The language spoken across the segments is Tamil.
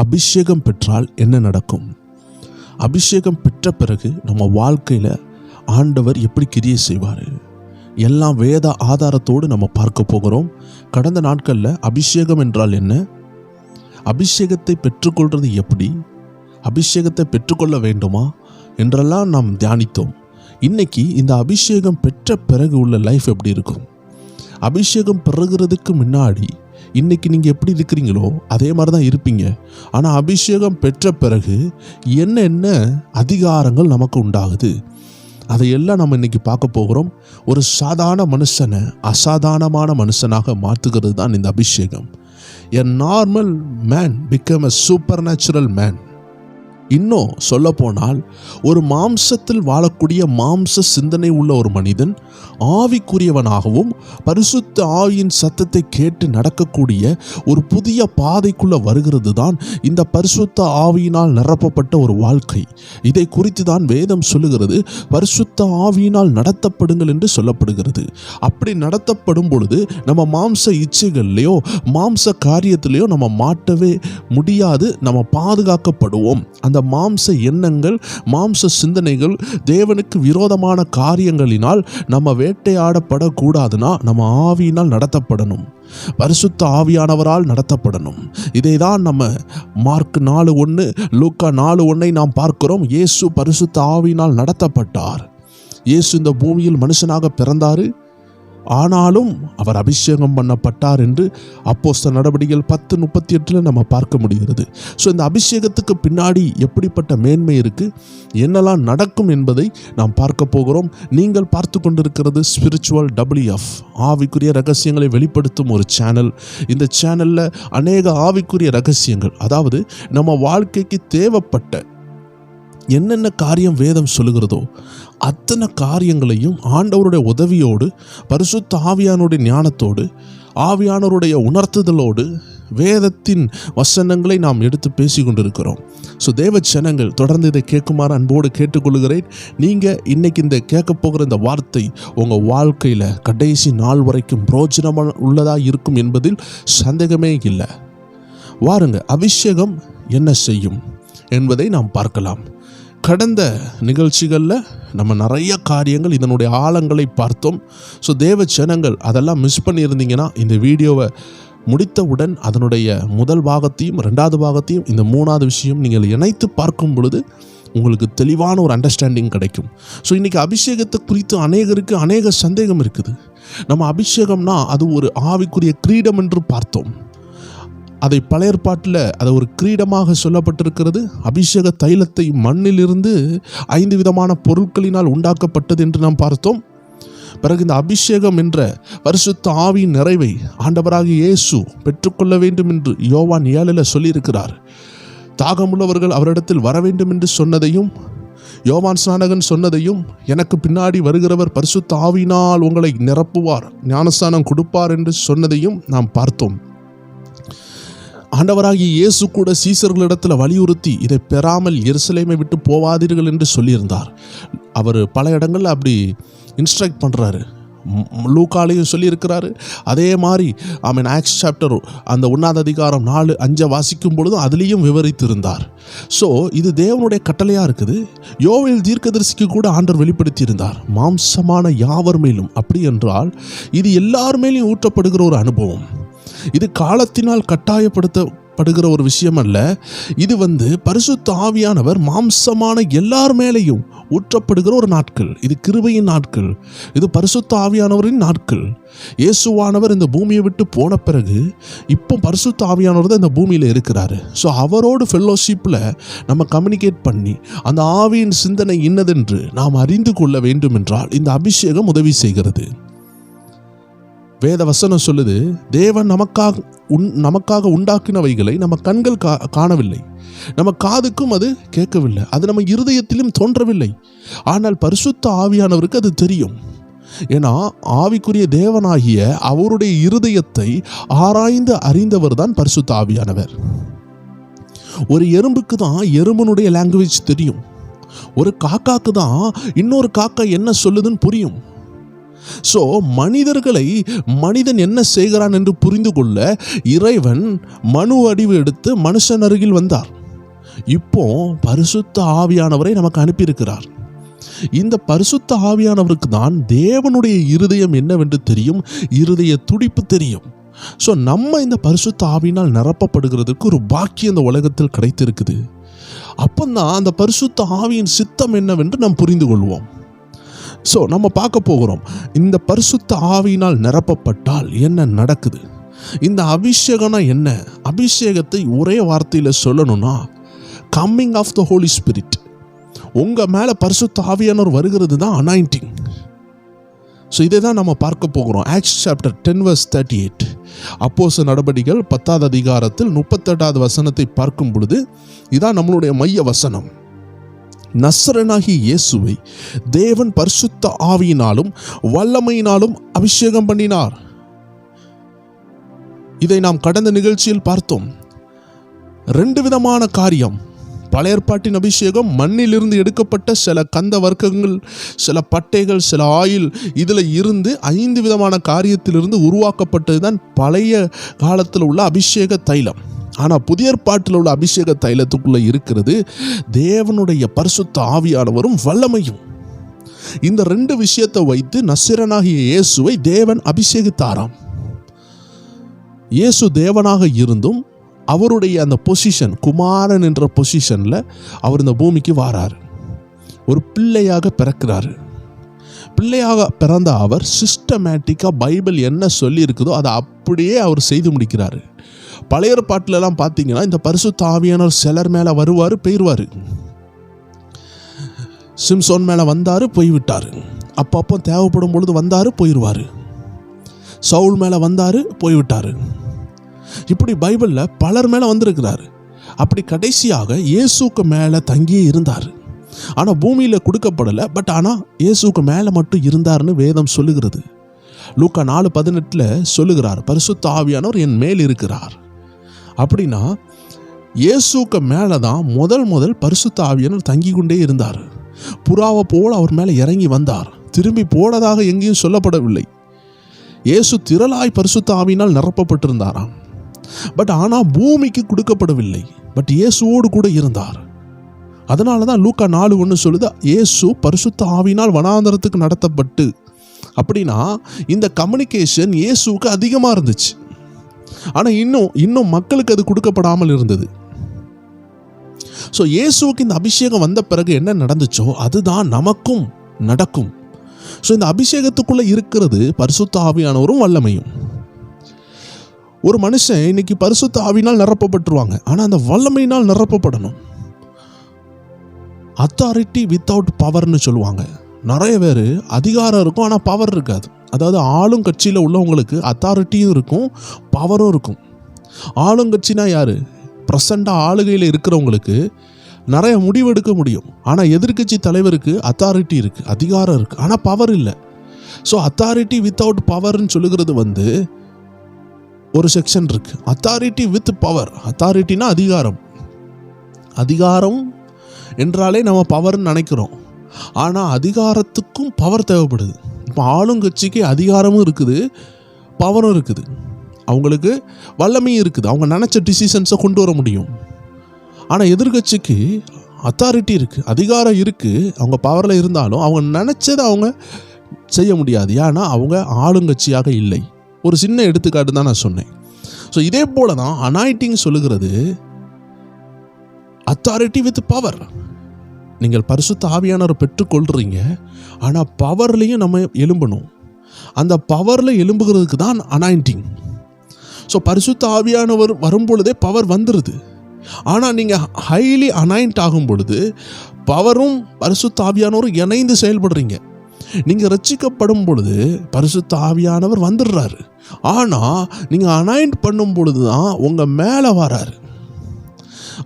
அபிஷேகம் பெற்றால் என்ன நடக்கும்? அபிஷேகம் பெற்ற பிறகு நம்ம வாழ்க்கையில் ஆண்டவர் எப்படி கிரியை செய்வார்? எல்லாம் வேத ஆதாரத்தோடு நம்ம பார்க்க போகிறோம். கடந்த நாட்களில் அபிஷேகம் என்றால் என்ன, அபிஷேகத்தை பெற்றுக்கொள்வது எப்படி, அபிஷேகத்தை பெற்றுக்கொள்ள வேண்டுமா என்றெல்லாம் நாம் தியானித்தோம். இன்னைக்கு இந்த அபிஷேகம் பெற்ற பிறகு உள்ள லைஃப் எப்படி இருக்கும்? அபிஷேகம் பெறுகிறதுக்கு முன்னாடி இன்னைக்கு நீங்கள் எப்படி இருக்கிறீங்களோ அதே மாதிரி தான் இருப்பீங்க. ஆனால் அபிஷேகம் பெற்ற பிறகு என்ன அதிகாரங்கள் நமக்கு உண்டாகுது, அதையெல்லாம் நம்ம இன்னைக்கு பார்க்க போகிறோம். ஒரு சாதாரண மனுஷனை அசாதாரணமான மனுஷனாக மாற்றுகிறது தான் இந்த அபிஷேகம். A normal man become a supernatural man. இன்னும் சொல்ல போனால் ஒரு மாம்சத்தில் வாழக்கூடிய மாம்ச சிந்தனை உள்ள ஒரு மனிதன் ஆவிக்குரியவனாகவும் பரிசுத்த ஆவியின் சத்தத்தை கேட்டு நடக்கக்கூடிய ஒரு புதிய பாதைக்குள்ள வருகிறது தான் இந்த பரிசுத்த ஆவியினால் நிரப்பப்பட்ட ஒரு வாழ்க்கை. இதை குறித்து தான் வேதம் சொல்லுகிறது, பரிசுத்த ஆவியினால் நடத்தப்படுங்கள் என்று சொல்லப்படுகிறது. அப்படி நடத்தப்படும் பொழுது நம்ம மாம்ச இச்சைகள்லையோ மாம்ச காரியத்திலேயோ நம்ம மாட்டவே முடியாது, நம்ம பாதுகாக்கப்படுவோம். அந்த மாம்ச எண்ணங்கள் மாம்ச சிந்தனைகள் தேவனுக்கு விரோதமான காரியங்களினால் நம்ம வேட்டையாடப்படக்கூடாதுன்னா நம்ம ஆவியினால் நடத்தப்படணும், பரிசுத்த ஆவியானவரால் நடத்தப்படணும். இதை தான் நம்ம மார்க் 4:1 லூக்கா 4:1 நாம் பார்க்கிறோம். இயேசு பரிசுத்த ஆவியினால் நடத்தப்பட்டார். இயேசு இந்த பூமியில் மனுஷனாக பிறந்தார், ஆனாலும் அவர் அபிஷேகம் பண்ணப்பட்டார் என்று அப்போஸ்தலர் நடவடிக்கைகள் 10:38 நம்ம பார்க்க முடிகிறது. ஸோ இந்த அபிஷேகத்துக்கு பின்னாடி எப்படிப்பட்ட மேன்மை இருக்குது, என்னெல்லாம் நடக்கும் என்பதை நாம் பார்க்க போகிறோம். நீங்கள் பார்த்து கொண்டிருக்கிறது ஸ்பிரிச்சுவல் WF, ஆவிக்குரிய ரகசியங்களை வெளிப்படுத்தும் ஒரு சேனல். இந்த சேனலில் அநேக ஆவிக்குரிய ரகசியங்கள், அதாவது நம்ம வாழ்க்கைக்கு தேவைப்பட்ட என்னென்ன காரியம் வேதம் சொல்லுகிறதோ அத்தனை காரியங்களையும் ஆண்டவருடைய உதவியோடு பரிசுத்த ஆவியானுடைய ஞானத்தோடு ஆவியானவருடைய உணர்த்துதலோடு வேதத்தின் வசனங்களை நாம் எடுத்து பேசி கொண்டிருக்கிறோம். ஸோ தேவ ஜனங்கள் தொடர்ந்து இதை கேட்குமாறு அன்போடு கேட்டுக்கொள்கிறேன். நீங்கள் இன்னைக்கு இந்த கேட்க போகிற இந்த வார்த்தை உங்கள் வாழ்க்கையில் கடைசி நாள் வரைக்கும் பிரோஜனமாக உள்ளதாக இருக்கும் என்பதில் சந்தேகமே இல்லை. வாருங்க, அபிஷேகம் என்ன செய்யும் என்பதை நாம் பார்க்கலாம். கடந்த நிகழ்ச்சிகளில் நம்ம நிறைய காரியங்கள் இதனுடைய ஆழங்களை பார்த்தோம். ஸோ தேவ ஜனங்கள் அதெல்லாம் மிஸ் பண்ணியிருந்தீங்கன்னா இந்த வீடியோவை முடித்தவுடன் அதனுடைய முதல் பாகத்தையும் 2வது பாகத்தையும் இந்த 3வது விஷயம் நீங்கள் இணைத்து பார்க்கும் பொழுது உங்களுக்கு தெளிவான ஒரு அண்டர்ஸ்டாண்டிங் கிடைக்கும். ஸோ இன்றைக்கி அபிஷேகத்தை குறித்து அநேகருக்கு அநேக சந்தேகம் இருக்குது. நம்ம அபிஷேகம்னா அது ஒரு ஆவிக்குரிய கிரீடம் என்று பார்த்தோம். அதை பழைய ஏற்பாட்டில் அதை ஒரு கிரீடமாக சொல்லப்பட்டிருக்கிறது. அபிஷேக தைலத்தை மண்ணிலிருந்து 5 விதமான பொருட்களினால் உண்டாக்கப்பட்டது என்று நாம் பார்த்தோம். பிறகு இந்த அபிஷேகம் என்ற பரிசுத்த ஆவியின் நிறைவை ஆண்டவராகிய இயேசு பெற்றுக்கொள்ள வேண்டும் என்று யோவான் 7 சொல்லியிருக்கிறார். தாகமுள்ளவர்கள் அவரிடத்தில் வர வேண்டும் என்று சொன்னதையும், யோவான் ஸ்நானகன் சொன்னதையும், எனக்கு பின்னாடி வருகிறவர் பரிசுத்த ஆவியினால் உங்களை நிரப்புவார், ஞானஸ்நானம் கொடுப்பார் என்று சொன்னதையும் நாம் பார்த்தோம். ஆண்டவராகிய இயேசு கூட சீசர்களிடத்தில் வலியுறுத்தி இதை பெறாமல் எருசலேமை விட்டு போவாதீர்கள் என்று சொல்லியிருந்தார். அவர் பல இடங்களில் அப்படி இன்ஸ்ட்ரக்ட் பண்ணுறாரு. லூக்காலையும் சொல்லியிருக்கிறாரு. அதே மாதிரி ஆக்ஸ் சாப்டர் அந்த 1வது அதிகாரம் 4-5 வாசிக்கும் பொழுதும் அதுலேயும் விவரித்திருந்தார். ஸோ இது தேவனுடைய கட்டளையாக இருக்குது. யோவேல் தீர்க்கதரிசிக்கு கூட ஆண்டவர் வெளிப்படுத்தியிருந்தார், மாம்சமான யாவர் மேலும். அப்படி என்றால் இது எல்லார் மேலேயும் ஊற்றப்படுகிற ஒரு அனுபவம். இது காலத்தினால் கட்டாயப்படுத்தப்படுகிற ஒரு விஷயம் அல்ல. இது பரிசுத்த ஆவியானவர் மாம்சமான எல்லார் மேலேயும் ஊற்றப்படுகிற ஒரு நாட்கள். இது கிருபையின் நாட்கள், இது பரிசுத்த ஆவியானவரின் நாட்கள். இயேசுவானவர் இந்த பூமியை விட்டு போன பிறகு இப்போ பரிசுத்த ஆவியானவர் தான் இந்த பூமியில் இருக்கிறாரு. ஸோ அவரோடு ஃபெல்லோஷிப்பில் நம்ம கம்யூனிகேட் பண்ணி அந்த ஆவியின் சிந்தனை இன்னதென்று நாம் அறிந்து கொள்ள வேண்டும் என்றால் இந்த அபிஷேகம் உதவி செய்கிறது. வேத வசனம் சொல்லுது, தேவன் நமக்காக உண்டாக்கினவைகளை நம்ம கண்கள் காணவில்லை, நம்ம காதுக்கும் அது கேட்கவில்லை, அது நம்ம இருதயத்திலும் தோன்றவில்லை. ஆனால் பரிசுத்த ஆவியானவருக்கு அது தெரியும். ஏன்னா ஆவிக்குரிய தேவனாகிய அவருடைய இருதயத்தை ஆராய்ந்து அறிந்தவர் தான் பரிசுத்த ஆவியானவர். ஒரு எறும்புக்கு தான் எறும்பனுடைய லாங்குவேஜ் தெரியும். ஒரு காக்காக்கு தான் இன்னொரு காக்கா என்ன சொல்லுதுன்னு புரியும். ஸோ மனிதன் என்ன செய்கிறான் என்று புரிந்து கொள்ள இறைவன் மனு வடிவு எடுத்து மனுஷன் அருகில் வந்தார். இப்போ பரிசுத்த ஆவியானவரை நமக்கு அனுப்பியிருக்கிறார். இந்த பரிசுத்த ஆவியானவருக்கு தான் தேவனுடைய இருதயம் என்னவென்று தெரியும், இருதய துடிப்பு தெரியும். ஸோ நம்ம இந்த பரிசுத்த ஆவியினால் நிரப்பப்படுகிறதுக்கு ஒரு பாக்கியம் இந்த உலகத்தில் கிடைத்திருக்குது. அப்போதான் அந்த பரிசுத்த ஆவியின் சித்தம் என்னவென்று நாம் புரிந்து கொள்வோம். ஸோ நம்ம பார்க்க போகிறோம், இந்த பரிசுத்த ஆவியினால் நிரப்பப்பட்டால் என்ன நடக்குது, இந்த அபிஷேகம்னா என்ன. அபிஷேகத்தை ஒரே வார்த்தையில் சொல்லணும்னா coming of the Holy Spirit. உங்கள் மேலே பரிசுத்த ஆவியானவர் வருகிறது தான் அனாயிண்டிங். ஸோ இதை தான் நம்ம பார்க்க போகிறோம். Acts chapter 10:38. அப்போஸ்தலர் நடபடிகள் 10வது அதிகாரத்தில் 38வது வசனத்தை பார்க்கும் பொழுது இதான் நம்மளுடைய மைய வசனம். நசரேயனாகிய இயேசுவை தேவன் பரிசுத்த ஆவியினாலும் வல்லமையினாலும் அபிஷேகம் பண்ணினார். இதை நாம் கடந்த நிகழ்ச்சியில் பார்த்தோம். 2 விதமான காரியம். பழைய ஏற்பாட்டின் அபிஷேகம் மண்ணிலிருந்து எடுக்கப்பட்ட சில கந்த வர்க்கங்கள், சில பட்டைகள், சில ஆயில், இதில் இருந்து 5 விதமான காரியத்திலிருந்து உருவாக்கப்பட்டது தான் பழைய காலத்தில் உள்ள அபிஷேக தைலம். ஆனால் புதிய ஏற்பாட்டில் உள்ள அபிஷேக தைலத்துக்குள்ளே இருக்கிறது தேவனுடைய பரிசுத்த ஆவியானவரும் வல்லமையும். இந்த 2 விஷயத்தை வைத்து நசரேயனாகிய இயேசுவை தேவன் அபிஷேகித்தாராம். இயேசு தேவனாக இருந்தும் அவருடைய அந்த பொசிஷன், குமாரன் என்ற பொசிஷனில் அவர் இந்த பூமிக்கு வாரார். ஒரு பிள்ளையாக பிறக்கிறாரு. பிள்ளையாக பிறந்த அவர் சிஸ்டமேட்டிக்காக பைபிள் என்ன சொல்லி இருக்குதோ அதை அப்படியே அவர் செய்து முடிக்கிறாரு. பழைய ஏற்பாட்டிலலாம் பார்த்தீங்கன்னா இந்த பரிசுத்த ஆவியானவர் சிலர் மேலே வருவார், போயிடுவார். சிம்சோன் மேலே வந்தார், போய்விட்டார். அப்பப்போ தேவைப்படும் பொழுது வந்தார், போயிடுவார். சவுல் மேலே வந்தார், போய்விட்டார். இப்படி பைபிளில் பலர் மேலே வந்திருக்கிறார். அப்படி கடைசியாக இயேசுக்கு மேலே தங்கியே இருந்தார். ஆனால் பூமியில் கொடுக்கப்படலை. பட் ஆனால் இயேசுக்கு மேலே மட்டும் இருந்தார்னு வேதம் சொல்லுகிறது. லூக்கா 4:18 சொல்லுகிறார், பரிசுத்த ஆவியானவர் என் மேல் இருக்கிறார். அப்படின்னா இயேசுக்கு மேலே தான் முதல் பரிசுத்த ஆவியானவர் தங்கி கொண்டே இருந்தார். புறாவை போல் அவர் மேலே இறங்கி வந்தார். திரும்பி போனதாக எங்கேயும் சொல்லப்படவில்லை. இயேசு திரளாய் பரிசுத்த ஆவியினால் நிரப்பப்பட்டிருந்தாராம். பட் ஆனால் பூமிக்கு கொடுக்கப்படவில்லை. பட் இயேசுவோடு கூட இருந்தார். அதனால தான் லூக்கா 4:1 சொல்லுது, இயேசு பரிசுத்த ஆவியினால் வனாந்தரத்துக்கு நடத்தப்பட்டு. அப்படின்னா இந்த கம்யூனிகேஷன் இயேசுவுக்கு அதிகமாக இருந்துச்சு. ஆனால் இன்னும் மக்களுக்கு அது கொடுக்கப்படாமல் இருந்தது. ஸோ இயேசுவுக்கு இந்த அபிஷேகம் வந்த பிறகு என்ன நடந்துச்சோ அதுதான் நமக்கும் நடக்கும். ஸோ இந்த அபிஷேகத்துக்குள்ளே இருக்கிறது பரிசுத்த ஆவியானவரும் வல்லமையும். ஒரு மனுஷன் இன்னைக்கு பரிசுத்த ஆவியினால் நிரப்பப்பட்டுருவாங்க. ஆனால் அந்த வல்லமையினால் நிரப்பப்படணும். அத்தாரிட்டி வித்தவுட் பவர்னு சொல்லுவாங்க. நிறைய பேர் அதிகாரம் இருக்கும், ஆனால் பவர் இருக்காது. அதாவது ஆளுங்கட்சியில் உள்ளவங்களுக்கு அத்தாரிட்டியும் இருக்கும், பவரும் இருக்கும். ஆளுங்கட்சினா யார்? ப்ரெசண்டாக ஆளுகையில் இருக்கிறவங்களுக்கு நிறைய முடிவெடுக்க முடியும். ஆனால் எதிர்கட்சி தலைவருக்கு அத்தாரிட்டி இருக்குது, அதிகாரம் இருக்குது, ஆனால் பவர் இல்லை. ஸோ அத்தாரிட்டி வித்தவுட் பவர்னு சொல்லுகிறது ஒரு செக்ஷன் இருக்கு. Authority with power. அத்தாரிட்டினா அதிகாரம் என்றாலே நம்ம பவர்னு நினைக்கிறோம். ஆனால் அதிகாரத்துக்கும் பவர் தேவைப்படுது. இப்போ ஆளுங்கட்சிக்கு அதிகாரமும் இருக்குது, பவரும் இருக்குது, அவங்களுக்கு வல்லமையும் இருக்குது, அவங்க நினச்ச டிசிஷன்ஸை கொண்டு வர முடியும். ஆனால் எதிர்கட்சிக்கு அத்தாரிட்டி இருக்குது, அதிகாரம் இருக்குது, அவங்க பவரில் இருந்தாலும் அவங்க நினச்சதை அவங்க செய்ய முடியாது. ஏன்னா அவங்க ஆளுங்கட்சியாக இல்லை. ஒரு சின்ன எடுத்துக்காட்டு தான் நான் சொன்னேன். ஸோ இதே போல தான் அனாயிண்டிங் சொல்லுகிறது அத்தாரிட்டி வித் பவர். நீங்கள் பரிசுத்த ஆவியானவரை பெற்றுக்கொள்றீங்க, ஆனால் பவர்லையும் நம்ம எழும்பணும். அந்த பவரில் எழும்புகிறதுக்கு தான் அனாயிண்டிங். ஸோ பரிசுத்த ஆவியானவர் வரும்பொழுதே பவர் வந்துடுது. ஆனால் நீங்கள் ஹைலி அனாயிண்ட் ஆகும் பொழுது பவரும் பரிசுத்த ஆவியானவரும் இணைந்து செயல்படுறீங்க. நீங்கள் ரட்சிக்கப்படும் பொழுது பரிசுத்த ஆவியானவர் வந்துடுறாரு. ஆனால் நீங்கள் அனாயிண்ட் பண்ணும் பொழுது தான் உங்கள் மேலே வராரு.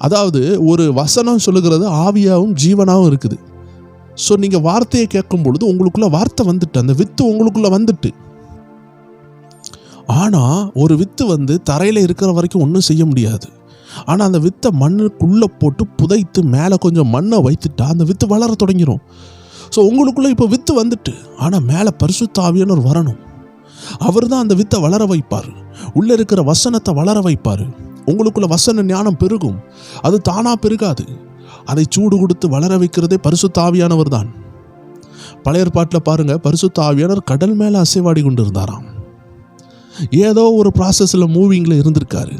அதாவது ஒரு வசனம் சொல்லுகிறது ஆவியாகவும் ஜீவனாகவும் இருக்குது. ஸோ நீங்கள் வார்த்தையை கேட்கும் பொழுது உங்களுக்குள்ள வார்த்தை வந்துட்டு, அந்த வித்து உங்களுக்குள்ள வந்துட்டு. ஆனால் ஒரு வித்து தரையில் இருக்கிற வரைக்கும் ஒன்றும் செய்ய முடியாது. ஆனால் அந்த வித்தை மண்ணுக்குள்ளே போட்டு புதைத்து மேலே கொஞ்சம் மண்ணை வைத்துட்டா அந்த வித்து வளர தொடங்கிடும். ஸோ உங்களுக்குள்ளே இப்போ வித்து வந்துட்டு, ஆனால் மேலே பரிசுத்த ஆவியானவர் வரணும். அவர் தான் அந்த வித்தை வளர வைப்பார். உள்ளே இருக்கிற வசனத்தை வளர வைப்பார். உங்களுக்குள்ள வசன ஞானம் பெருகும். அது தானாக பெருகாது. அதை சூடு கொடுத்து வளர வைக்கிறதே பரிசுத்த ஆவியானவர் தான். பழைய ஏற்பாட்டில் பாருங்கள், பரிசுத்த ஆவியானவர் கடல் மேலே அசைவாடி கொண்டு இருந்தாராம். ஏதோ ஒரு ப்ராசஸில் மூவிங்கில் இருந்திருக்காரு.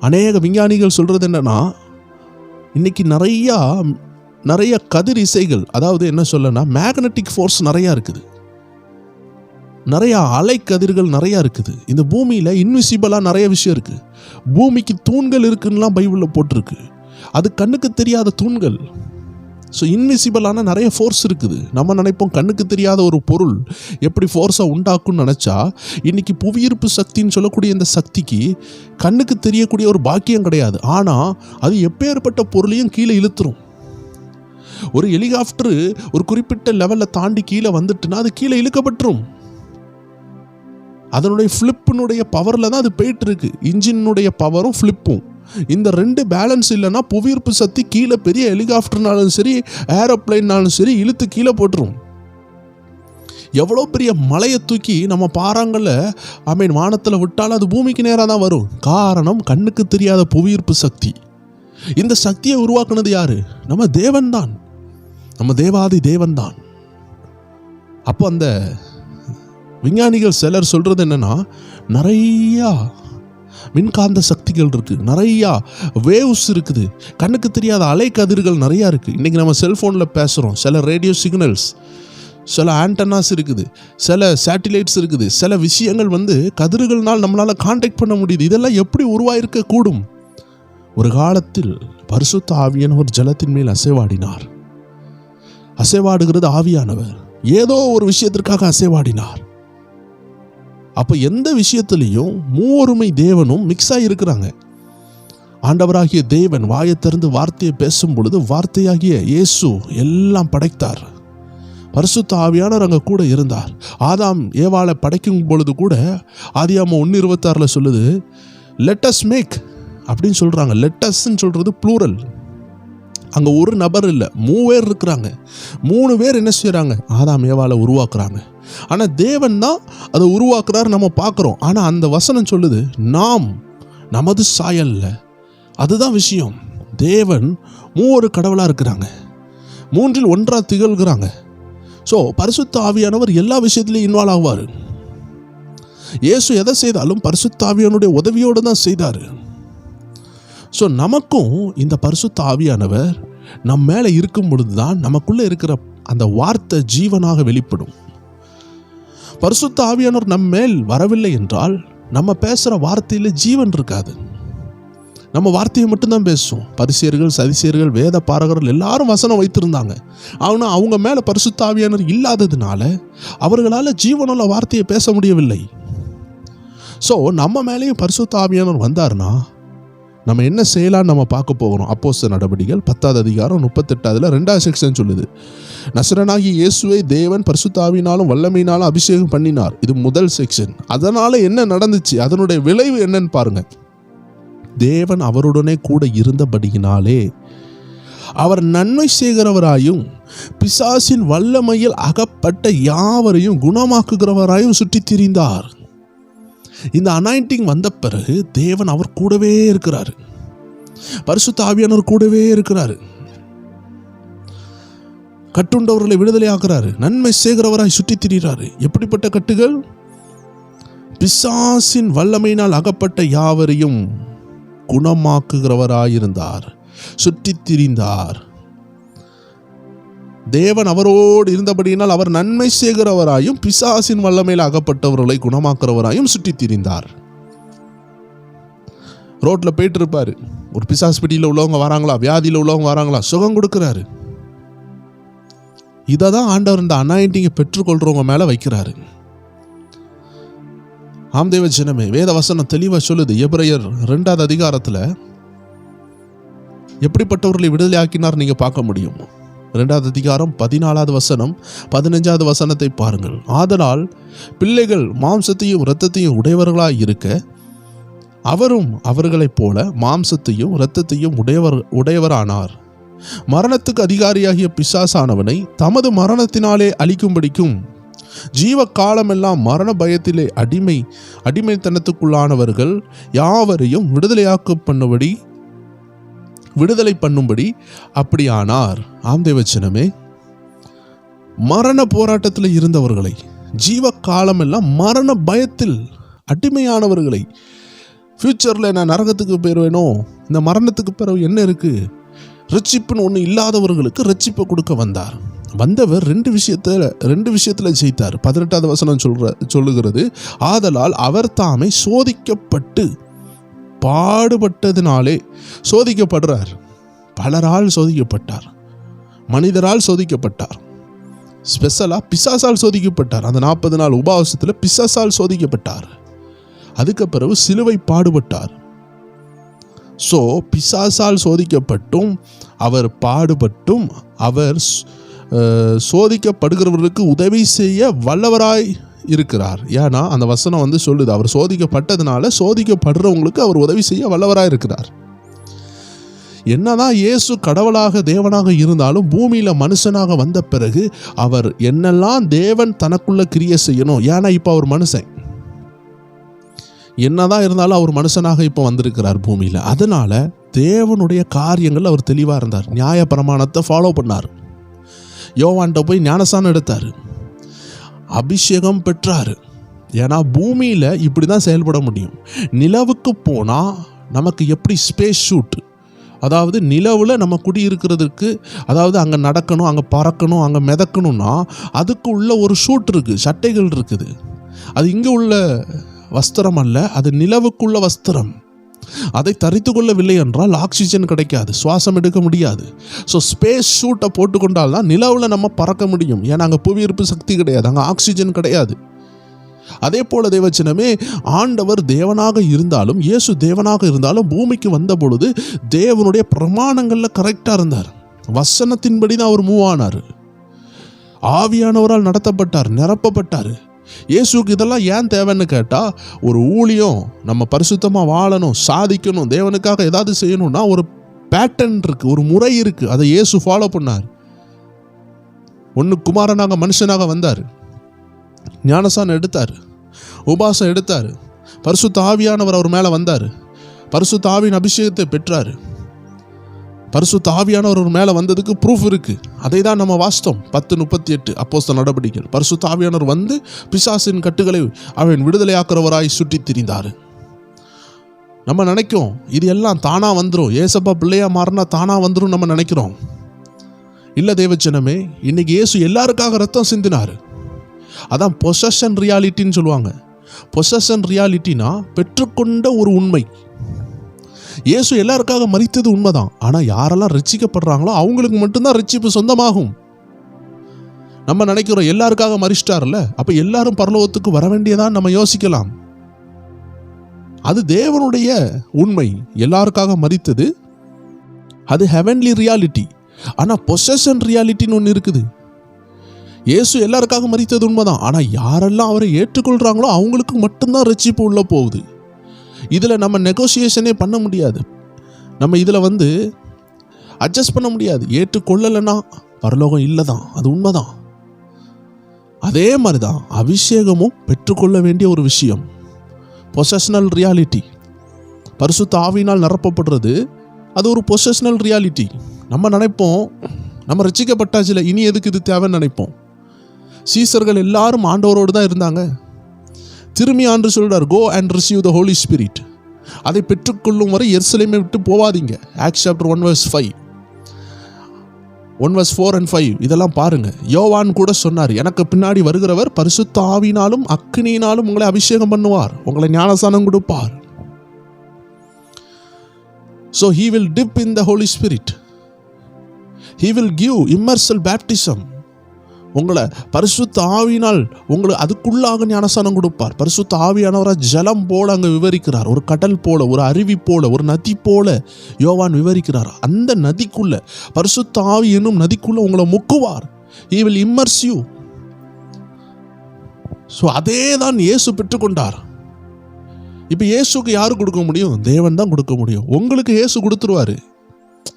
அநேக விஞ்ஞானிகள் சொல்கிறது என்னன்னா, இன்னைக்கு நிறைய கதிர் இசைகள், அதாவது என்ன சொல்லனா மேக்னட்டிக் ஃபோர்ஸ் நிறையா இருக்குது, நிறையா அலை கதிர்கள் நிறையா இருக்குது. இந்த பூமியில் இன்விசிபிளாக நிறைய விஷயம் இருக்குது. பூமிக்கு தூண்கள் இருக்குன்னுலாம் பைபிளில் போட்டிருக்கு. அது கண்ணுக்கு தெரியாத தூண்கள். ஸோ இன்விசிபிளான நிறைய ஃபோர்ஸ் இருக்குது. நம்ம நினைப்போம் கண்ணுக்கு தெரியாத ஒரு பொருள் எப்படி ஃபோர்ஸை உண்டாக்குன்னு நினச்சா, இன்றைக்கி புவியீர்ப்பு சக்தின்னு சொல்லக்கூடிய இந்த சக்திக்கு கண்ணுக்கு தெரியக்கூடிய ஒரு பாக்கியம் கிடையாது. ஆனால் அது எப்பேற்பட்ட பொருளையும் கீழே இழுத்துரும். ஒரு ஹெலிகாப்டரு ஒரு குறிப்பிட்ட லெவலில் தாண்டி கீழே வந்துட்டுனா அது கீழே இழுக்கப்பட்டுரும். அதனுடைய ஃப்ளிப்பினுடைய பவரில் தான் அது போயிட்டு இருக்கு. இன்ஜினுடைய பவரும் ஃப்ளிப்பும், இந்த ரெண்டு பேலன்ஸ் இல்லைன்னா புவியீர்ப்பு சக்தி கீழே பெரிய ஹெலிகாப்டர்னாலும் சரி ஏரோப்ளைன்னாலும் சரி இழுத்து கீழே போட்டுரும். எவ்வளோ பெரிய மலையை தூக்கி நம்ம பாறாங்கல்ல வானத்தில் விட்டாலும் அது பூமிக்கு நேராக தான் வரும். காரணம் கண்ணுக்கு தெரியாத புவியீர்ப்பு சக்தி. இந்த சக்தியை உருவாக்குனது யாரு? நம்ம தேவன் தான், நம்ம தேவாதி தேவன் தான். அப்போ அந்த விஞ்ஞானிகள் சிலர் சொல்றது என்னன்னா, நிறையா மின்காந்த சக்திகள் இருக்குது, நிறையா வேவ்ஸ் இருக்குது, கண்ணுக்கு தெரியாத அலை கதிர்கள் நிறையா இருக்குது. இன்றைக்கி நம்ம செல்ஃபோனில் பேசுகிறோம், சில ரேடியோ சிக்னல்ஸ், சில ஆண்டனாஸ் இருக்குது, சில சேட்டிலைட்ஸ் இருக்குது, சில விஷயங்கள் கதிர்கள்னால் நம்மளால் கான்டாக்ட் பண்ண முடியுது. இதெல்லாம் எப்படி உருவாயிருக்க கூடும்? ஒரு காலத்தில் பரிசுத்த ஆவியானவர் ஜலத்தின் மேல் அசைவாடினார். அசைவாடுகிறது ஆவியானவர். ஏதோ ஒரு விஷயத்திற்காக அசைவாடினார். அப்போ எந்த விஷயத்திலையும் மூவொருமை தேவனும் மிக்ஸ் ஆகியிருக்கிறாங்க. ஆண்டவராகிய தேவன் வாயை திறந்து வார்த்தையை பேசும் பொழுது வார்த்தையாகிய இயேசு எல்லாம் படைத்தார். பரிசுத்த ஆவியானவர் அங்கே கூட இருந்தார். ஆதாம் ஏவாளை படைக்கும் பொழுது கூட ஆதியாகமம் 1:26 சொல்லுது, லெட் அஸ் மேக் அப்படின்னு சொல்கிறாங்க. லெட் அஸ்ன்னு சொல்கிறது ப்ளூரல். அங்கே ஒரு நபர் இல்லை, 3 பேர் இருக்கிறாங்க. 3 பேர் என்ன செய்கிறாங்க? ஆதாம் ஏவாளை உருவாக்குறாங்க. ஆனால் தேவன் தான் அதை உருவாக்குறாரு, நம்ம பார்க்குறோம். ஆனால் அந்த வசனம் சொல்லுது, நாம் நமது சாயல்ல. அதுதான் விஷயம். தேவன் 3 கடவுளாக இருக்கிறாங்க, 3இல் ஒன்றாக திகழ்கிறாங்க. ஸோ பரிசுத்த ஆவியானவர் எல்லா விஷயத்துலையும் இன்வால்வ் ஆவார். இயேசு எதை செய்தாலும் பரிசுத்த ஆவியானுடைய உதவியோடு தான் செய்தார். ஸோ நமக்கும் இந்த பரிசுத்த ஆவியானவர் நம் மேலே இருக்கும் பொழுது தான் நமக்குள்ளே இருக்கிற அந்த வார்த்தை ஜீவனாக வெளிப்படும். பரிசுத்த ஆவியானவர் நம் மேல் வரவில்லை என்றால் நம்ம பேசுகிற வார்த்தையில் ஜீவன் இருக்காது. நம்ம வார்த்தையை மட்டும்தான் பேசுவோம். பரிசேயர்கள், சதிசேயர்கள், வேத பாரகர்கள் எல்லாரும் வசனம் வைத்திருந்தாங்க. ஆனால் அவங்க மேலே பரிசுத்த ஆவியானவர் இல்லாததுனால அவர்களால் ஜீவனுள்ள வார்த்தையை பேச முடியவில்லை. ஸோ நம்ம மேலேயும் பரிசுத்த ஆவியானவர் வந்தார்னா நம்ம என்ன செய்யலான்னு நம்ம பார்க்க போகிறோம். அப்போஸ்தலர் நடவடிக்கைகள் 10வது அதிகாரம் 38 2வது செக்ஷன் சொல்லுது, நசரனாகிய இயேசுவை தேவன் பரிசுத்த ஆவியினாலும் வல்லமையினாலும் அபிஷேகம் பண்ணினார். இது முதல் செக்ஷன். அதனால என்ன நடந்துச்சு, அதனுடைய விளைவு என்னன்னு பாருங்க. தேவன் அவருடனே கூட இருந்தபடியினாலே அவர் நன்மை செய்கிறவராயும் பிசாசின் வல்லமையில் அகப்பட்ட யாவரையும் குணமாக்குகிறவராயும் சுற்றி திரிந்தார். இந்த அனாயிண்டிங் வந்த பிறகு தேவன் அவர் கூடவே இருக்கிறாரு. பரிசுத்த ஆவியானவர் கூடவே இருக்கிறாரு. கட்டுண்டவர்களை விடுதலை ஆக்குறாரு. நன்மை செய்கிறவராய் சுற்றி திரிகிறாரு. எப்படிப்பட்ட கட்டுகள்? பிசாசின் வல்லமையினால் அகப்பட்ட யாவரையும் குணமாக்குகிறவராயிருந்தார், சுற்றி திரிந்தார். தேவன் அவரோடு இருந்தபடியினால் அவர் நன்மை செய்கிறவராயும் பிசாசின் வல்லமையில் அகப்பட்டவர்களை குணமாக்குறவராயும் சுற்றி திரிந்தார். ரோட்ல போயிட்டு இருப்பாரு, ஒரு பிசாசு பிடியில் உள்ளவங்க வராங்களா, வியாதியில் உள்ளவங்க வராங்களா, சுகம் கொடுக்கிறாரு. இதை தான் ஆண்டவர் இந்த அனாயிண்டிங்கை பெற்றுக்கொள்றவங்க மேல வைக்கிறாரு. ஆம்தேவ ஜனமே, வேத வசனம் தெளிவா சொல்லுது. எபிரேயர் 2வது அதிகாரத்தில் எப்படிப்பட்டவர்களை விடுதலை ஆக்கினார் நீங்க பார்க்க முடியும். 2வது அதிகாரம் 14வது வசனம் 15வது வசனத்தை பாருங்கள். ஆதலால் பிள்ளைகள் மாம்சத்தையும் இரத்தத்தையும் உடையவர்களாய் இருக்க அவரும் அவர்களைப் போல மாம்சத்தையும் இரத்தத்தையும் உடையவரானார். மரணத்துக்கு அதிகாரியாகிய பிசாசானவனை தமது மரணத்தினாலே அழிக்கும்படிக்கும் ஜீவ காலமெல்லாம் மரண பயத்திலே அடிமைத்தனத்துக்குள்ளானவர்கள் யாவரையும் விடுதலை பண்ணும்படி அப்படியானார். ஆம் தேவச்சனமே, மரண போராட்டத்தில் இருந்தவர்களை, ஜீவ காலமெல்லாம் மரண பயத்தில் அடிமையானவர்களை, ஃபியூச்சரில் நான் நரகத்துக்கு போயிடுவேனோ, இந்த மரணத்துக்கு பிறகு என்ன இருக்கு, ரட்சிப்புன்னு ஒன்று இல்லாதவர்களுக்கு ரட்சிப்பை கொடுக்க வந்தார். வந்தவர் ரெண்டு விஷயத்தில் ஜெயித்தார். 18வது வசனம் சொல்லுகிறது, ஆதலால் அவர் தாமே சோதிக்கப்பட்டு பாடுபட்டதினாலே சோதிக்கப்படுறார். பலரால் சோதிக்கப்பட்டார், மனிதரால் சோதிக்கப்பட்டார், ஸ்பெஷலா பிசாசால் சோதிக்கப்பட்டார். அந்த 40 நாள் உபவாசத்தில் பிசாசால் சோதிக்கப்பட்டார். அதுக்கு பிறகு சிலுவை பாடுபட்டார். ஸோ பிசாசால் சோதிக்கப்பட்டும் அவர் பாடுபட்டும் அவர் சோதிக்கப்படுகிறவர்களுக்கு உதவி செய்ய வல்லவராய் இருக்கிறார். ஏன்னா அந்த வசனம் சொல்லுது, அவர் சோதிக்கப்பட்டதுனால சோதிக்கப்படுறவங்களுக்கு அவர் உதவி செய்ய வல்லவராய் இருக்கிறார். என்னதான் இயேசு கடவுளாக தேவனாக இருந்தாலும் பூமியில மனுஷனாக வந்த பிறகு அவர் என்னெல்லாம் தேவன் தனக்குள்ள கிரியை செய்யணும், ஏன்னா இப்ப அவர் மனுஷன், என்னதான் இருந்தாலும் அவர் மனுஷனாக இப்போ வந்திருக்கிறார் பூமியில. அதனால தேவனுடைய காரியங்கள் அவர் தெளிவா இருந்தார். நியாய பிரமாணத்தை ஃபாலோ பண்ணார். யோவான்கிட்ட போய் ஞானஸ்நானம் எடுத்தார், அபிஷேகம் பெற்றார். ஏன்னா பூமியில இப்படிதான் செயல்பட முடியும். நிலவுக்கு போனா நமக்கு எப்படி ஸ்பேஸ் ஷூட், அதாவது நிலவில் நம்ம குடியிருக்கிறதுக்கு, அதாவது அங்கே நடக்கணும், அங்கே பறக்கணும், அங்கே மிதக்கணும்னா அதுக்கு உள்ள ஒரு ஷூட் இருக்குது, சட்டைகள் இருக்குது. அது இங்கே உள்ள வஸ்திரம் அல்ல, அது நிலவுக்குள்ள வஸ்திரம். அதை தரித்து கொள்ளவில்லை என்றால் ஆக்சிஜன் கிடைக்காது, சுவாசம் எடுக்க முடியாது. ஸோ ஸ்பேஸ் ஷூட்டை போட்டுக்கொண்டால் தான் நிலவில் நம்ம பறக்க முடியும். ஏன்னா அங்கே புவியீர்ப்பு சக்தி கிடையாது, அங்கே ஆக்சிஜன் கிடையாது. அதே போல தேவச்சனமே, ஆண்டவர் தேவனாக இருந்தாலும், இயேசு தேவனாக இருந்தாலும் பூமிக்கு வந்த பொழுது தேவனுடைய பிரமாணங்களில் கரெக்டாக இருந்தார். வசனத்தின்படி தான் அவர் மூவ் ஆனார். ஆவியானவரால் நடத்தப்பட்டார், நிரப்பப்பட்டார். இயேசுக்கு இதெல்லாம் ஏன் தேவைன்னு கேட்டால், ஒரு ஊழியம், நம்ம பரிசுத்தமாக வாழணும், சாதிக்கணும், தேவனுக்காக ஏதாவது செய்யணும்னா ஒரு பேட்டர்ன் இருக்குது, ஒரு முறை இருக்குது. அதை இயேசு ஃபாலோ பண்ணார். ஒன்று குமாரனாக மனுஷனாக வந்தார், ஞானஸ்நானம் எடுத்தார், உபவாசம் எடுத்தார், பரிசுத்த ஆவியானவர் அவர் மேலே வந்தார், பரிசுத்த ஆவியின் அபிஷேகத்தை பெற்றார். பரிசுத்த ஆவியானவர் ஒரு மேலே வந்ததுக்கு ப்ரூஃப் இருக்குது. அதை தான் நம்ம வாஸ்தவம் 10:38 அப்போஸ்தலர் நடவடிக்கைகள். பரிசுத்த ஆவியானவர் வந்து பிசாசின் கட்டுகளை அவன் விடுதலையாக்குறவராய் சுற்றி திரிந்தார். நம்ம நினைக்கும் இது எல்லாம் தானா வந்துடும், ஏசப்பா பிள்ளையா மாறினா தானா வந்துடும் நம்ம நினைக்கிறோம். இல்லை தேவச்சனமே, இன்னைக்கு இயேசு எல்லாருக்காக ரத்தம் சிந்தினார். அதான் பொசஷன் ரியாலிட்டின்னு சொல்லுவாங்க. பொசஷன் ரியாலிட்டினா பெற்றுக்கொண்ட ஒரு உண்மை. இயேசு எல்லாருக்காக மரித்தது உண்மைதான். ஆனால் யாரெல்லாம் ரட்சிக்கப்படுறாங்களோ அவங்களுக்கு மட்டும்தான் ரட்சிப்பு சொந்தமாகும். நம்ம நினைக்கிறோம் எல்லாருக்காக மரிச்சிட்டார்ல, அப்போ எல்லாரும் பரலோகத்துக்கு வர வேண்டியதான் நம்ம யோசிக்கலாம். அது தேவனுடைய உண்மை, எல்லாருக்காக மரித்தது, அது ஹெவன்லி ரியாலிட்டி. ஆனால் பொசஷன் ரியாலிட்டின்னு ஒன்று இருக்குது. இயேசு எல்லாருக்காக மரித்தது உண்மைதான், ஆனால் யாரெல்லாம் அவரை ஏற்றுக்கொள்கிறாங்களோ அவங்களுக்கு மட்டும்தான் ரட்சிப்பு உள்ள போகுது. இதில் நம்ம நெகோசியேஷனே பண்ண முடியாது, நம்ம இதில் அட்ஜஸ்ட் பண்ண முடியாது. ஏற்றுக்கொள்ளலைன்னா பரலோகம் இல்லை தான், அது உண்மைதான். அதே மாதிரி தான் அபிஷேகமும் பெற்றுக்கொள்ள வேண்டிய ஒரு விஷயம், பொசஷனல் ரியாலிட்டி. பரிசுத்த ஆவியினால் நிரப்பப்படுறது அது ஒரு பொசஷனல் ரியாலிட்டி. நம்ம நினைப்போம் நம்ம ரட்சிக்கப்பட்டாச்சுல, இனி எதுக்கு இது தேவைன்னு நினைப்போம். சீசர்கள் எல்லாரும் ஆண்டவரோடு தான் இருந்தாங்க. திரும்பி ஆண்டு சொல்றார், go and receive the Holy Spirit. அதை பெற்றுக்கொள்ளும் வரை எருசலேமை விட்டு போவாதீங்க. ஆக்ட்ஸ் சாப்டர் 1:5, 1:4 and 5 இதெல்லாம் பாருங்க. யோவான் கூட சொன்னார், எனக்கு பின்னாடி வருகிறவர் பரிசுத்த ஆவியினாலும் அக்கினியினாலும் உங்களை அபிஷேகம் பண்ணுவார், உங்களை ஞானஸ்நானம் கொடுப்பார். So he will dip in the Holy Spirit. He will give immersal baptism. உங்களை பரிசுத்த ஆவியினால் உங்களை அதுக்குள்ளாக ஞானஸ்நானம் கொடுப்பார். பரிசுத்த ஆவியானவராக ஜலம் போல அங்கே விவரிக்கிறார், ஒரு கடல் போல, ஒரு அருவி போல, ஒரு நதி போல யோவான் விவரிக்கிறார். அந்த நதிக்குள்ள, பரிசுத்த ஆவி என்னும் நதிக்குள்ள உங்களை முக்குவார். He will immerse you. So அதே தான் இயேசு பெற்றுக்கொண்டார். இப்போ இயேசுக்கு யாரு கொடுக்க முடியும்? தேவன் தான் கொடுக்க முடியும். உங்களுக்கு இயேசு கொடுத்துருவாரு.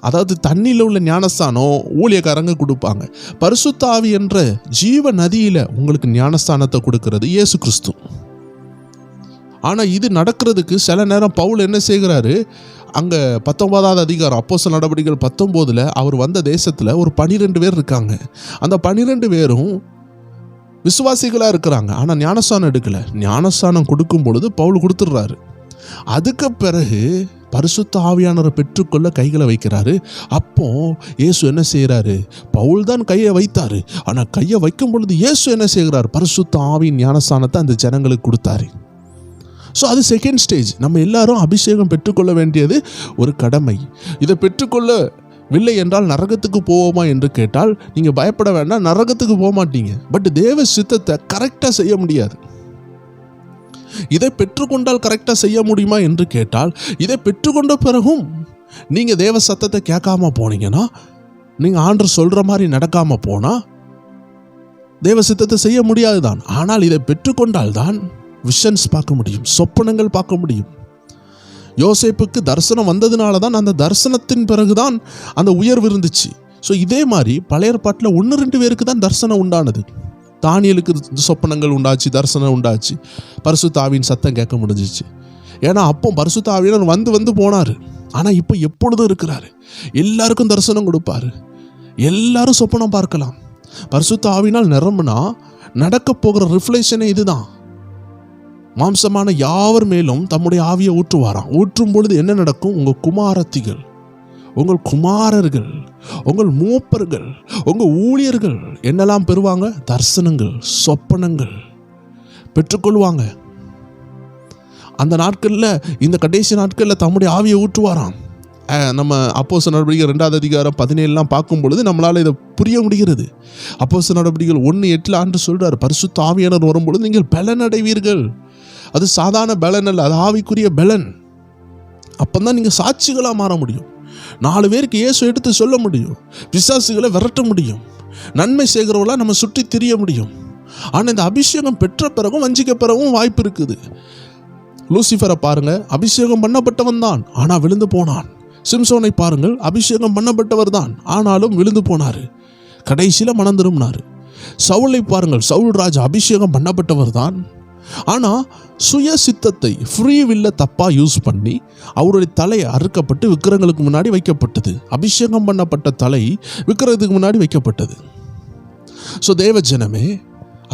அதாவது தண்ணியில் உள்ள ஞானஸ்தானம் ஊழியக்காரங்க கொடுப்பாங்க. பரிசுத்த ஆவி என்ற ஜீவ நதியில் உங்களுக்கு ஞானஸ்தானத்தை கொடுக்கிறது இயேசு கிறிஸ்து. ஆனால் இது நடக்கிறதுக்கு சில நேரம் பவுல் என்ன செய்கிறாரு, அங்கே 19வது அதிகாரம் அப்போஸ்தலர் நடவடிக்கைகள் 19 அவர் வந்த தேசத்தில் ஒரு 12 பேர் இருக்காங்க. அந்த 12 பேரும் விசுவாசிகளாக இருக்கிறாங்க, ஆனால் ஞானஸ்தானம் எடுக்கலை. ஞானஸ்தானம் கொடுக்கும் பொழுது பவுல் கொடுத்துட்றாரு. அதுக்கு பிறகு பரிசுத்த ஆவியானவரை பெற்றுக்கொள்ள கைகளை வைக்கிறாரு. அப்போ இயேசு என்ன செய்கிறாரு, பவுல் தான் கையை வைத்தாரு, ஆனால் கையை வைக்கும் பொழுது இயேசு என்ன செய்கிறார், பரிசுத்த ஆவியின் ஞானஸ்தானத்தை அந்த ஜனங்களுக்கு கொடுத்தாரு. ஸோ அது செகண்ட் ஸ்டேஜ். நம்ம எல்லாரும் அபிஷேகம் பெற்றுக்கொள்ள வேண்டியது ஒரு கடமை. இதை பெற்றுக்கொள்ளவில்லை என்றால் நரகத்துக்கு போவோமா என்று கேட்டால் நீங்கள் பயப்பட வேண்டாம், நரகத்துக்கு போக மாட்டீங்க. பட் தேவ சித்தத்தை கரெக்டாக செய்ய முடியாது. இதை பெற்றுக்கொண்டால் கரெக்டாக செய்ய முடியுமா என்று கேட்டால், இதை பெற்றுக்கொண்ட பிறகும் நீங்கள் தேவ சத்தத்தை கேட்காம போனீங்கன்னா, நீங்கள் ஆண்டவர் சொல்கிற மாதிரி நடக்காமல் போனால் தேவ சித்தத்தை செய்ய முடியாது தான். ஆனால் இதை பெற்றுக்கொண்டால் தான் விஷன்ஸ் பார்க்க முடியும், சொப்பனங்கள் பார்க்க முடியும். யோசேப்புக்கு தரிசனம் வந்ததுனால தான் அந்த தரிசனத்தின் பிறகுதான் அந்த உயர்வு இருந்துச்சு. ஸோ இதே மாதிரி பழைய ஏற்பாட்டில் 1-2 பேருக்கு தான் தரிசனம் உண்டானது. தானியேலுக்கு சொப்பனங்கள் உண்டாச்சு, தரிசனம் உண்டாச்சு, பரிசுத்த ஆவியின் சத்தம் கேட்க முடிஞ்சிச்சு. ஏன்னா அப்போ பரிசுத்த ஆவியானவர் வந்து போனார். ஆனால் இப்போ எப்பொழுதும் இருக்கிறாரு, எல்லாருக்கும் தரிசனம் கொடுப்பாரு, எல்லாரும் சொப்பனம் பார்க்கலாம். பரிசுத்த ஆவியினால் நிரம்பினா நடக்க போகிற ரிஃப்ளெக்ஷனே இதுதான். மாம்சமான யாவர் மேலும் தம்முடைய ஆவியை ஊற்றுவாராம். ஊற்றும் பொழுது என்ன நடக்கும், உங்கள் குமாரத்திகள், உங்கள் குமாரர்கள், உங்கள் மூப்பர்கள், உங்கள் ஊழியர்கள் என்னெல்லாம் பெறுவாங்க, தரிசனங்கள், சொப்பனங்கள் பெற்றுக்கொள்வாங்க. அந்த நாட்களில், இந்த கடைசி நாட்களில் தம்முடைய ஆவியை ஊற்றுவாராம். நம்ம அப்போஸ்தலர் நடவடிக்கைகள் 2வது அதிகாரம் 17 பார்க்கும் பொழுது நம்மளால் இதை புரிய முடிகிறது. அப்போஸ்தலர் நடவடிக்கைகள் 1:8 ஆண்டு சொல்றார், பரிசுத்த ஆவியானவர் வரும்பொழுது நீங்கள் பலன் அடைவீர்கள். அது சாதாரண பலன் அல்ல, அது ஆவிக்குரிய பலன். அப்போ தான் நீங்கள் சாட்சிகளாக மாற முடியும், 4 பேருக்கு இயேசு எடுத்து சொல்ல முடியும், பிசாசுகளை விரட்ட முடியும், நன்மை செய்கிறவர்களாக நம்ம சுற்றி திரிய முடியும். ஆனால் இந்த அபிஷேகம் பெற்ற பிறகும் வஞ்சிக்க பிறகும் வாய்ப்பு இருக்குது. லூசிஃபரை பாருங்க, அபிஷேகம் பண்ணப்பட்டவன் தான், ஆனால் விழுந்து போனான். சிம்சோனை பாருங்கள், அபிஷேகம் பண்ணப்பட்டவர் தான், ஆனாலும் விழுந்து போனார், கடைசியில் மனம் திரும்பினார். சவுலை பாருங்கள், சவுல் ராஜா அபிஷேகம் பண்ணப்பட்டவர் தான், ஆனால் சுய சித்தத்தை ஃப்ரீ வில்லை தப்பாக யூஸ் பண்ணி அவருடைய தலை அறுக்கப்பட்டு விக்கிரங்களுக்கு முன்னாடி வைக்கப்பட்டது. அபிஷேகம் பண்ணப்பட்ட தலை விக்கிரகத்துக்கு முன்னாடி வைக்கப்பட்டது. ஸோ தேவ ஜனமே,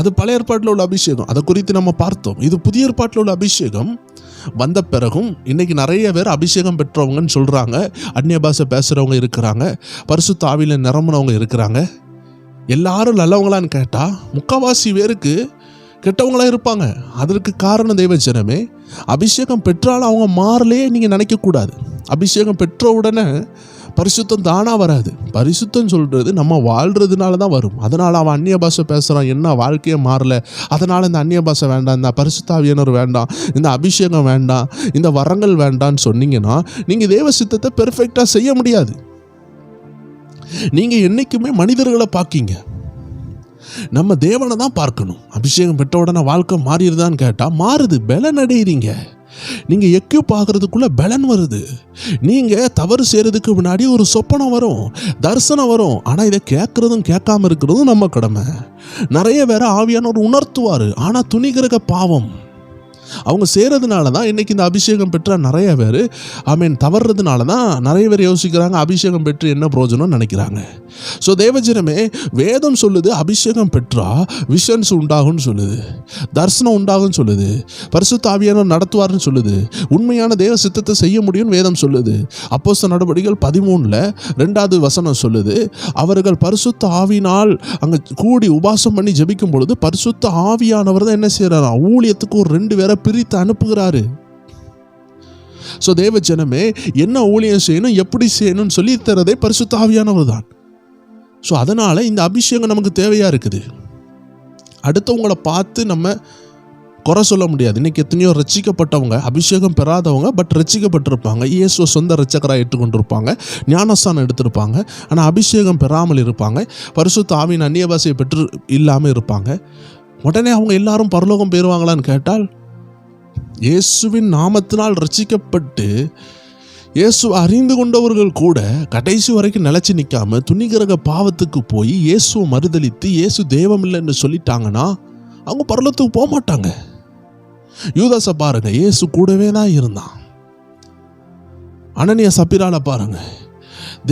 அது பழைய ஏற்பாட்டில் உள்ள அபிஷேகம், அதை குறித்து நம்ம பார்த்தோம். இது புதிய ஏற்பாட்டில் உள்ள அபிஷேகம். வந்த பிறகும் இன்றைக்கி நிறைய பேர் அபிஷேகம் பெற்றவங்கன்னு சொல்கிறாங்க, அந்நிய பாஷை பேசுகிறவங்க இருக்கிறாங்க, பரிசுத்த ஆவியில் நிரம்பினவங்க இருக்கிறாங்க. எல்லாரும் நல்லவங்களான்னு கேட்டால் முக்கால்வாசி பேருக்கு கெட்டவங்களாக இருப்பாங்க. அதற்கு காரணம் தேவ ஜனமே, அபிஷேகம் பெற்றாலும் அவங்க மாறலையே நீங்கள் நினைக்கக்கூடாது. அபிஷேகம் பெற்ற உடனே பரிசுத்தம் தானாக வராது. பரிசுத்தம் சொல்கிறது நம்ம வாழ்கிறதுனால தான் வரும். அதனால் அவன் அந்நிய பாஷை பேசுகிறான், என்ன வாழ்க்கையே மாறலை, அதனால் இந்த அந்நிய பாஷை வேண்டாம், இந்த பரிசுத்த ஆவியானவர் வேண்டாம், இந்த அபிஷேகம் வேண்டாம், இந்த வரங்கள் வேண்டான்னு சொன்னீங்கன்னா நீங்கள் தேவ சித்தத்தை பெர்ஃபெக்டாக செய்ய முடியாது. நீங்கள் என்றைக்குமே மனிதர்களை பார்க்கீங்க, நம்ம தேவனை தான் பார்க்கணும். அபிஷேகம் பெற்ற உடனே வாழ்க்கை மாறிடுதான்னு கேட்டால் மாறுது, பலன் அடையிறீங்க. நீங்கள் எக்யூப் ஆகிறதுக்குள்ளே பலன் வருது. நீங்கள் தவறு செய்கிறதுக்கு முன்னாடி ஒரு சொப்பனம் வரும், தரிசனம் வரும். ஆனால் இதை கேட்குறதும் கேட்காம இருக்கிறதும் நம்ம கடமை. நிறைய பேரை ஆவியானவர் உணர்த்துவார், ஆனால் துணிகிற பாவம் அவங்க செய்கிறதுனால தான் இன்றைக்கி இந்த அபிஷேகம் பெற்ற நிறைய பேர் தவறுறதுனால தான் நிறைய பேர் யோசிக்கிறாங்க, அபிஷேகம் பெற்று என்ன பிரயோஜனம்னு நினைக்கிறாங்க. ஸோ தேவஜனமே, வேதம் சொல்லுது அபிஷேகம் பெற்றா விஷன்ஸ் உண்டாகும்னு சொல்லுது, தரிசனம் உண்டாகும்னு சொல்லுது, பரிசுத்த ஆவியானவர் நடத்துவார்னு சொல்லுது, உண்மையான தேவ சித்தத்தை செய்ய முடியும்னு வேதம் சொல்லுது. அப்போஸ்தலர் நடவடிக்கைகள் 13:2 வசனம் சொல்லுது, அவர்கள் பரிசுத்த ஆவியினால் அங்கே கூடி உபாசம் பண்ணி ஜெபிக்கும் பொழுது பரிசுத்த ஆவியானவர் தான் என்ன செய்கிறாரா, ஊழியத்துக்கு ஒரு 2 பேரை பிரித்து அனுப்புகிறாரு. ஸோ தேவ ஜனமே, என்ன ஊழியம் செய்யணும், எப்படி செய்யணும்னு சொல்லி தரதே பரிசுத்த ஆவியானவர் தான். ஸோ அதனால் இந்த அபிஷேகம் நமக்கு தேவையாக இருக்குது. அடுத்தவங்களை பார்த்து நம்ம குறை சொல்ல முடியாது. இன்றைக்கி எத்தனையோ ரட்சிக்கப்பட்டவங்க, அபிஷேகம் பெறாதவங்க, பட் ரட்சிக்கப்பட்டிருப்பாங்க, இயேசுவை சொந்த ரட்சகராக ஏற்றுக்கொண்டிருப்பாங்க, ஞானஸ்தானம் எடுத்திருப்பாங்க, ஆனால் அபிஷேகம் பெறாமல் இருப்பாங்க, பரிசுத்த ஆவியின் அந்நிய பாஷையை பெற்று இல்லாமல் இருப்பாங்க. உடனே அவங்க எல்லாரும் பரலோகம் போயிடுவாங்களான்னு கேட்டால், இயேசுவின் நாமத்தினால் ரட்சிக்கப்பட்டு இயேசு அறிந்து கொண்டவர்கள் கூட கடைசி வரைக்கும் நிலைச்சு நிற்காம துணிகரக பாவத்துக்கு போய் இயேசுவை மறுதலித்து இயேசு தெய்வம் இல்லைன்னு சொல்லிட்டாங்கன்னா அவங்க பரலோகத்துக்கு போக மாட்டாங்க. யூதாசை பாருங்க, இயேசு கூடவே தான் இருந்தான். அனனியா சப்பீரால பாருங்க,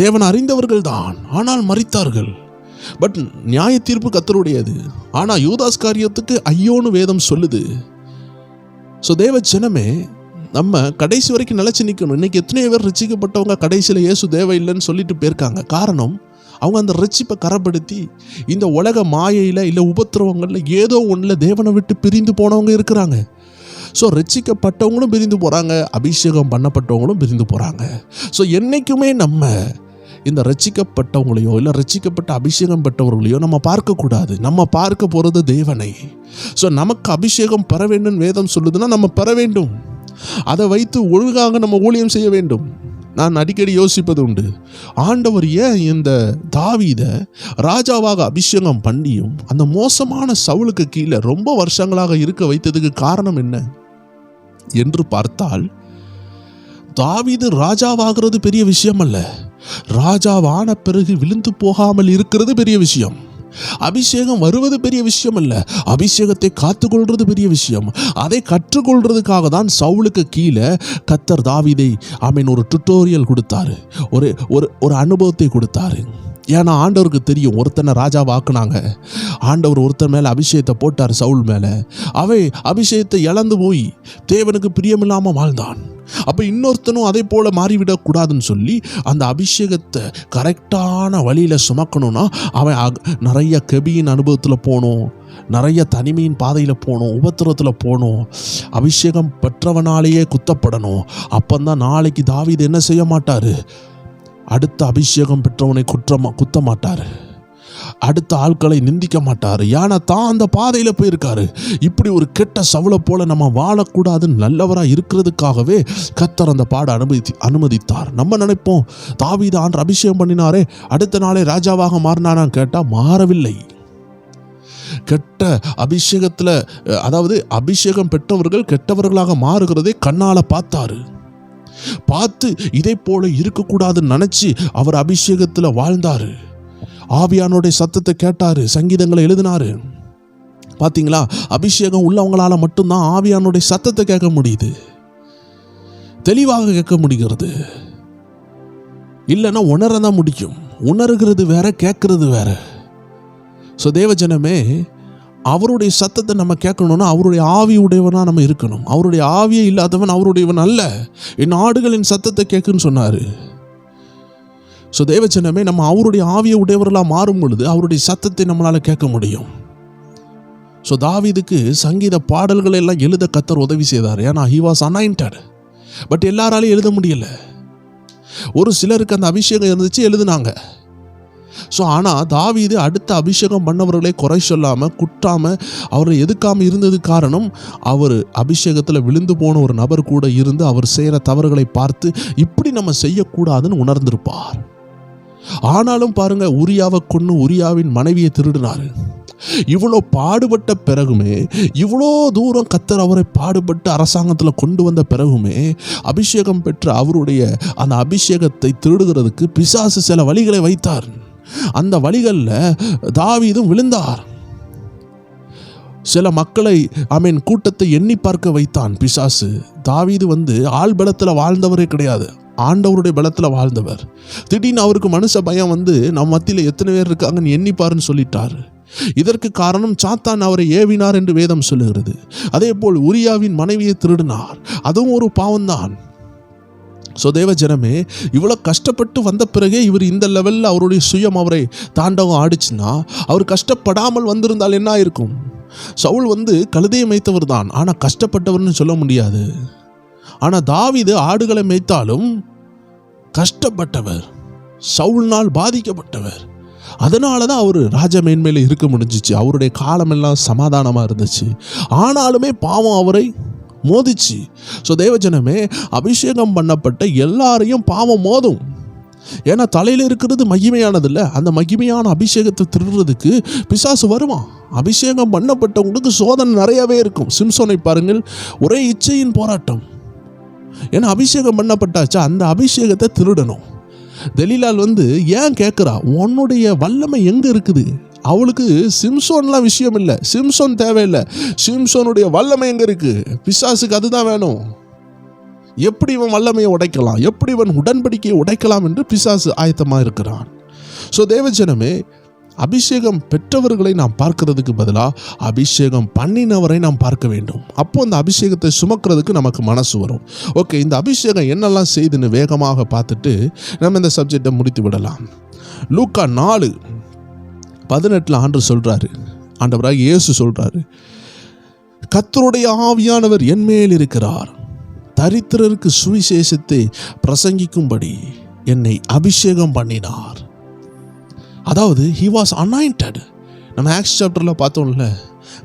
தேவன் அறிந்தவர்கள் தான், ஆனால் மரித்தார்கள். பட் நியாய தீர்ப்பு கர்த்தருடையது. ஆனா யூதாஸ் காரியத்துக்கு ஐயோன்னு வேதம் சொல்லுது. ஸோ தேவ ஜனமே, நம்ம கடைசி வரைக்கும் நிலைச்சு நிற்கணும். இன்னைக்கு எத்தனையோ பேர் ரட்சிக்கப்பட்டவங்க கடைசியில் இயேசு தேவை இல்லைன்னு சொல்லிட்டு போயிருக்காங்க. காரணம், அவங்க அந்த ரட்சிப்பை கரப்படுத்தி இந்த உலக மாயையில் இல்லை உபத்திரவங்களில் ஏதோ ஒன்றில் தேவனை விட்டு பிரிந்து போனவங்க இருக்கிறாங்க. ஸோ ரட்சிக்கப்பட்டவங்களும் பிரிந்து போகிறாங்க, அபிஷேகம் பண்ணப்பட்டவங்களும் பிரிந்து போகிறாங்க. ஸோ என்றைக்குமே நம்ம இந்த ரட்சிக்கப்பட்டவங்களையோ இல்லை ரட்சிக்கப்பட்ட அபிஷேகம் பெற்றவர்களையோ நம்ம பார்க்கக்கூடாது. நம்ம பார்க்க போகிறது தேவனை. ஸோ நமக்கு அபிஷேகம் பெற வேண்டும் வேதம் சொல்லுதுன்னா நம்ம பெற வேண்டும். அதை வைத்து ஒழுங்காக நம்ம ஊழியம் செய்ய வேண்டும். நான் அடிக்கடி யோசிப்பது உண்டு, ஆண்டவர் ஏன் இந்த தாவீதை ராஜாவாக அபிஷேகம் பண்ணியும் அந்த மோசமான சவுலுக்கு கீழே ரொம்ப வருஷங்களாக இருக்க வைத்ததுக்கு காரணம் என்ன என்று பார்த்தால், தாவீது ராஜாவாகிறது பெரிய விஷயம் அல்ல, ராஜாவான பிறகு விழுந்து போகாமல் இருக்கிறது பெரிய விஷயம். அபிஷேகம் வருவது பெரிய விஷயம் அல்ல, அபிஷேகத்தை காத்துக்கொள்றது பெரிய விஷயம். அதை கற்றுக்கொள்றதுக்காக தான் சவுலுக்கு கீழே கர்த்தர் தாவீதை ஒரு டுட்டோரியல் கொடுத்தாரு, ஒரு அனுபவத்தை கொடுத்தாரு. ஏன்னா ஆண்டவருக்கு தெரியும், ஒருத்தனை ராஜாவாக்குனாங்க, ஆண்டவர் ஒருத்தன் மேலே அபிஷேகத்தை போட்டார் சவுல் மேலே, அவன் அபிஷேகத்தை இழந்து போய் தேவனுக்கு பிரியமில்லாமல் வாழ்ந்தான். அப்போ இன்னொருத்தனும் அதே போல் மாறிவிடக்கூடாதுன்னு சொல்லி அந்த அபிஷேகத்தை கரெக்டான வழியில் சுமக்கணும்னா அவன் நிறைய கெபியின் அனுபவத்தில் போகணும், நிறைய தனிமையின் பாதையில் போகணும், உபத்திரத்தில் போகணும், அபிஷேகம் பெற்றவனாலேயே குத்தப்படணும். அப்போந்தான் நாளைக்கு தாவீது என்ன செய்ய மாட்டார், அடுத்த அபிஷேகம் பெற்றவனை குத்த மாட்டார், அடுத்த ஆட்களை நிந்திக்க மாட்டார். ஏன்னா தான் அந்த பாதையில் போயிருக்காரு. இப்படி ஒரு கெட்ட சவுளை போல நம்ம வாழக்கூடாதுன்னு நல்லவராக இருக்கிறதுக்காகவே கர்த்தர் அந்த பாட அனுமதித்தார். நம்ம நினைப்போம், தாவீது ஆண்டவர் அபிஷேகம் பண்ணினாரே அடுத்த நாளே ராஜாவாக மாறினானான்னு கேட்டால் மாறவில்லை. கெட்ட அபிஷேகத்தில், அதாவது அபிஷேகம் பெற்றவர்கள் கெட்டவர்களாக மாறுகிறதை கண்ணால் பார்த்தாரு. பார்த்து இதை போல இருக்கக்கூடாதுன்னு நினைச்சு அவர் அபிஷேகத்தில் வாழ்ந்தாரு. ஆவியானுடைய சத்தத்தை கேட்டாரு, சங்கீதங்களை எழுதினாரு. பாத்தீங்களா, அபிஷேகம் உள்ளவங்களால மட்டும்தான் ஆவியானுடைய சத்தத்தை கேட்க முடியுது, தெளிவாக கேட்க முடிகிறது. இல்லைன்னா உணரதான் முடியும். உணர்கிறது வேற, கேட்கறது வேற. ஸோ தேவஜனமே, அவருடைய சத்தத்தை நம்ம கேட்கணும்னா அவருடைய ஆவி உடையவனா நம்ம இருக்கணும். அவருடைய ஆவியே இல்லாதவன் அவருடையவன் அல்ல. என் ஆடுகளின் சத்தத்தை கேட்குன்னு சொன்னாரு. ஸோ தேவஜனமே, நம்ம அவருடைய ஆவியை உடையவர்களாக மாறும் பொழுது அவருடைய சத்தத்தை நம்மளால் கேட்க முடியும். ஸோ தாவீதுக்கு சங்கீத பாடல்களை எல்லாம் எழுத கர்த்தர் உதவி செய்தார். ஏன்னா he was anointed. பட் எல்லாராலையும் எழுத முடியல. ஒரு சிலருக்கு அந்த அபிஷேகம் இருந்துச்சு, எழுதுனாங்க. ஸோ ஆனால் தாவீது அடுத்த அபிஷேகம் பண்ணவர்களை குறை சொல்லாமல் குட்டாமல் அவரை எதுக்காமல் இருந்தது காரணம், அவர் அபிஷேகத்தில் விழுந்து போன ஒரு நபர் கூட இருந்து அவர் செய்கிற தவறுகளை பார்த்து இப்படி நம்ம செய்யக்கூடாதுன்னு உணர்ந்திருப்பார். ஆனாலும் பாருங்க, உரியாவை கொண்டு உரியாவின் மனைவியை திருடினாரு. இவ்வளோ பாடுபட்ட பிறகுமே, இவ்வளோ தூரம் கர்த்தர் அவரை பாடுபட்டு அரசாங்கத்தில் கொண்டு வந்த பிறகுமே அபிஷேகம் பெற்ற அவருடைய அந்த அபிஷேகத்தை திருடுகிறதுக்கு பிசாசு சில வழிகளை வைத்தார். அந்த வழிகளில் தாவீதும் விழுந்தார். சில மக்களை கூட்டத்தை எண்ணி பார்க்க வைத்தான் பிசாசு. தாவீது ஆள் பலத்தில் வாழ்ந்தவரே கிடையாது, ஆண்டவருடைய பலத்தில் வாழ்ந்தவர். திடீர்னு அவருக்கு மனுஷ பயம் நம்ம மத்தியில் எத்தனை பேர் இருக்காங்கன்னு எண்ணிப்பாருன்னு சொல்லிட்டார். இதற்கு காரணம் சாத்தான் அவரை ஏவினார் என்று வேதம் சொல்லுகிறது. அதே போல் உரியாவின் மனைவியை திருடினார், அதுவும் ஒரு பாவம்தான். ஸோ தேவஜனமே, இவ்வளோ கஷ்டப்பட்டு வந்த பிறகே இவர் இந்த லெவலில் அவருடைய சுயம் அவரை தாண்டவம் ஆடிச்சுன்னா, அவர் கஷ்டப்படாமல் வந்திருந்தால் என்ன இருக்கும்? சவுல் கழுதையை மேய்த்தவர் தான், ஆனால் கஷ்டப்பட்டவர்னு சொல்ல முடியாது. ஆனால் தாவீது ஆடுகளை மேய்த்தாலும் கஷ்டப்பட்டவர், சவுல்னால் பாதிக்கப்பட்டவர். அதனால தான் அவர் ராஜ மேன்மையில் இருக்க முடிஞ்சிச்சு. அவருடைய காலமெல்லாம் சமாதானமாக இருந்துச்சு. ஆனாலுமே பாவம் அவரை மோதிச்சு. ஸோ தேவஜனமே, அபிஷேகம் பண்ணப்பட்ட எல்லாரையும் பாவம் மோதும். ஏன்னா தலையில் இருக்கிறது மகிமையானது இல்லை. அந்த மகிமையான அபிஷேகத்தை திருடுறதுக்கு பிசாசு வருவான். அபிஷேகம் பண்ணப்பட்டவங்களுக்கு சோதனை நிறையவே இருக்கும். சிம்சோனை பாருங்கள், ஒரே இச்சையின் போராட்டம். ஏன்னா அபிஷேகம் பண்ணப்பட்டாச்சா, அந்த அபிஷேகத்தை திருடணும். தெலீலாள் ஏன் கேட்குறா, உன்னுடைய வல்லமை எங்கே இருக்குது? அவளுக்கு சிம்சோன்லாம் விஷயம் இல்லை, சிம்சோன் தேவையில்லை, சிம்சோனுடைய வல்லமை எங்கே இருக்குது? பிசாசுக்கு அதுதான் வேணும். எப்படி இவன் வல்லமையை உடைக்கலாம், எப்படி இவன் உடன்படிக்கையை உடைக்கலாம் என்று பிசாசு ஆயத்தமாக இருக்கிறான். ஸோ தேவஜனமே, அபிஷேகம் பெற்றவர்களை நாம் பார்க்கறதுக்கு பதிலாக அபிஷேகம் பண்ணினவரை நாம் பார்க்க வேண்டும். அப்போ அந்த அபிஷேகத்தை சுமக்கிறதுக்கு நமக்கு மனசு வரும். ஓகே, இந்த அபிஷேகம் என்னெல்லாம் செய்துன்னு வேகமாக பார்த்துட்டு நம்ம இந்த சப்ஜெக்டை முடித்து விடலாம். லூக்கா 4:18 ஆண்டவர் சொல்கிறாரு, ஆண்டவராக இயேசு சொல்கிறாரு, கர்த்தருடைய ஆவியானவர் என் மேல் இருக்கிறார், தரித்திரருக்கு சுவிசேஷத்தை பிரசங்கிக்கும்படி என்னை அபிஷேகம் பண்ணினார். அதாவது he was anointed. நம்ம ஆக்ஸ் சாப்டரில் பார்த்தோம்ல,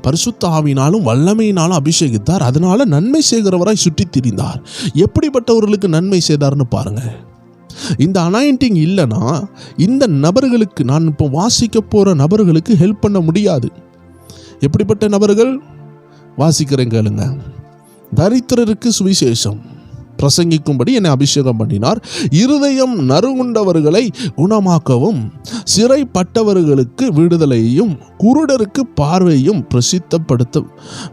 பரிசுத்த ஆவியினாலும் வல்லமையினாலும் அபிஷேகித்தார், அதனால நன்மை செய்கிறவராய் சுற்றி திரிந்தார். எப்படிப்பட்டவர்களுக்கு நன்மை செய்தார்னு பாருங்க. இந்த அனாயிண்டிங் இல்லைன்னா இந்த நபர்களுக்கு, நான் இப்போ வாசிக்க போகிற நபர்களுக்கு ஹெல்ப் பண்ண முடியாது. எப்படிப்பட்ட நபர்கள்? வாசிக்கிறேன் கேளுங்க. தரித்திரருக்கு சுவிசேஷம் பிரசங்கிக்கும்படி என்னை அபிஷேகம் பண்ணினார், இருதயம் நறுங்குண்டவர்களை குணமாக்கவும், சிறைப்பட்டவர்களுக்கு விடுதலையும், குருடருக்கு பார்வையும்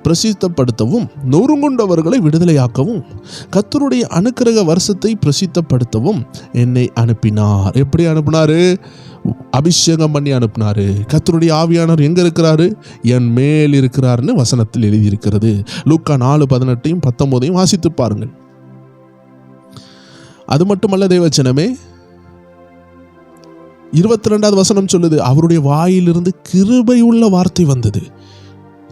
பிரசித்தப்படுத்தவும், நொறுங்குண்டவர்களை விடுதலையாக்கவும், கர்த்தருடைய அனுக்கிரக வருஷத்தை பிரசித்தப்படுத்தவும் என்னை அனுப்பினார். எப்படி அனுப்பினாரு? அபிஷேகம் பண்ணி அனுப்பினாரு. கர்த்தருடைய ஆவியானவர் எங்க இருக்கிறாரு? என் மேல் இருக்கிறார்னு வசனத்தில் எழுதியிருக்கிறது. லூக்கா 4:18-19 வாசித்து பாருங்கள். அது மட்டுமல்ல தேவச்சனமே, 22வது வசனம் சொல்லுது, அவருடைய வாயிலிருந்து கிருபை உள்ள வார்த்தை வந்தது.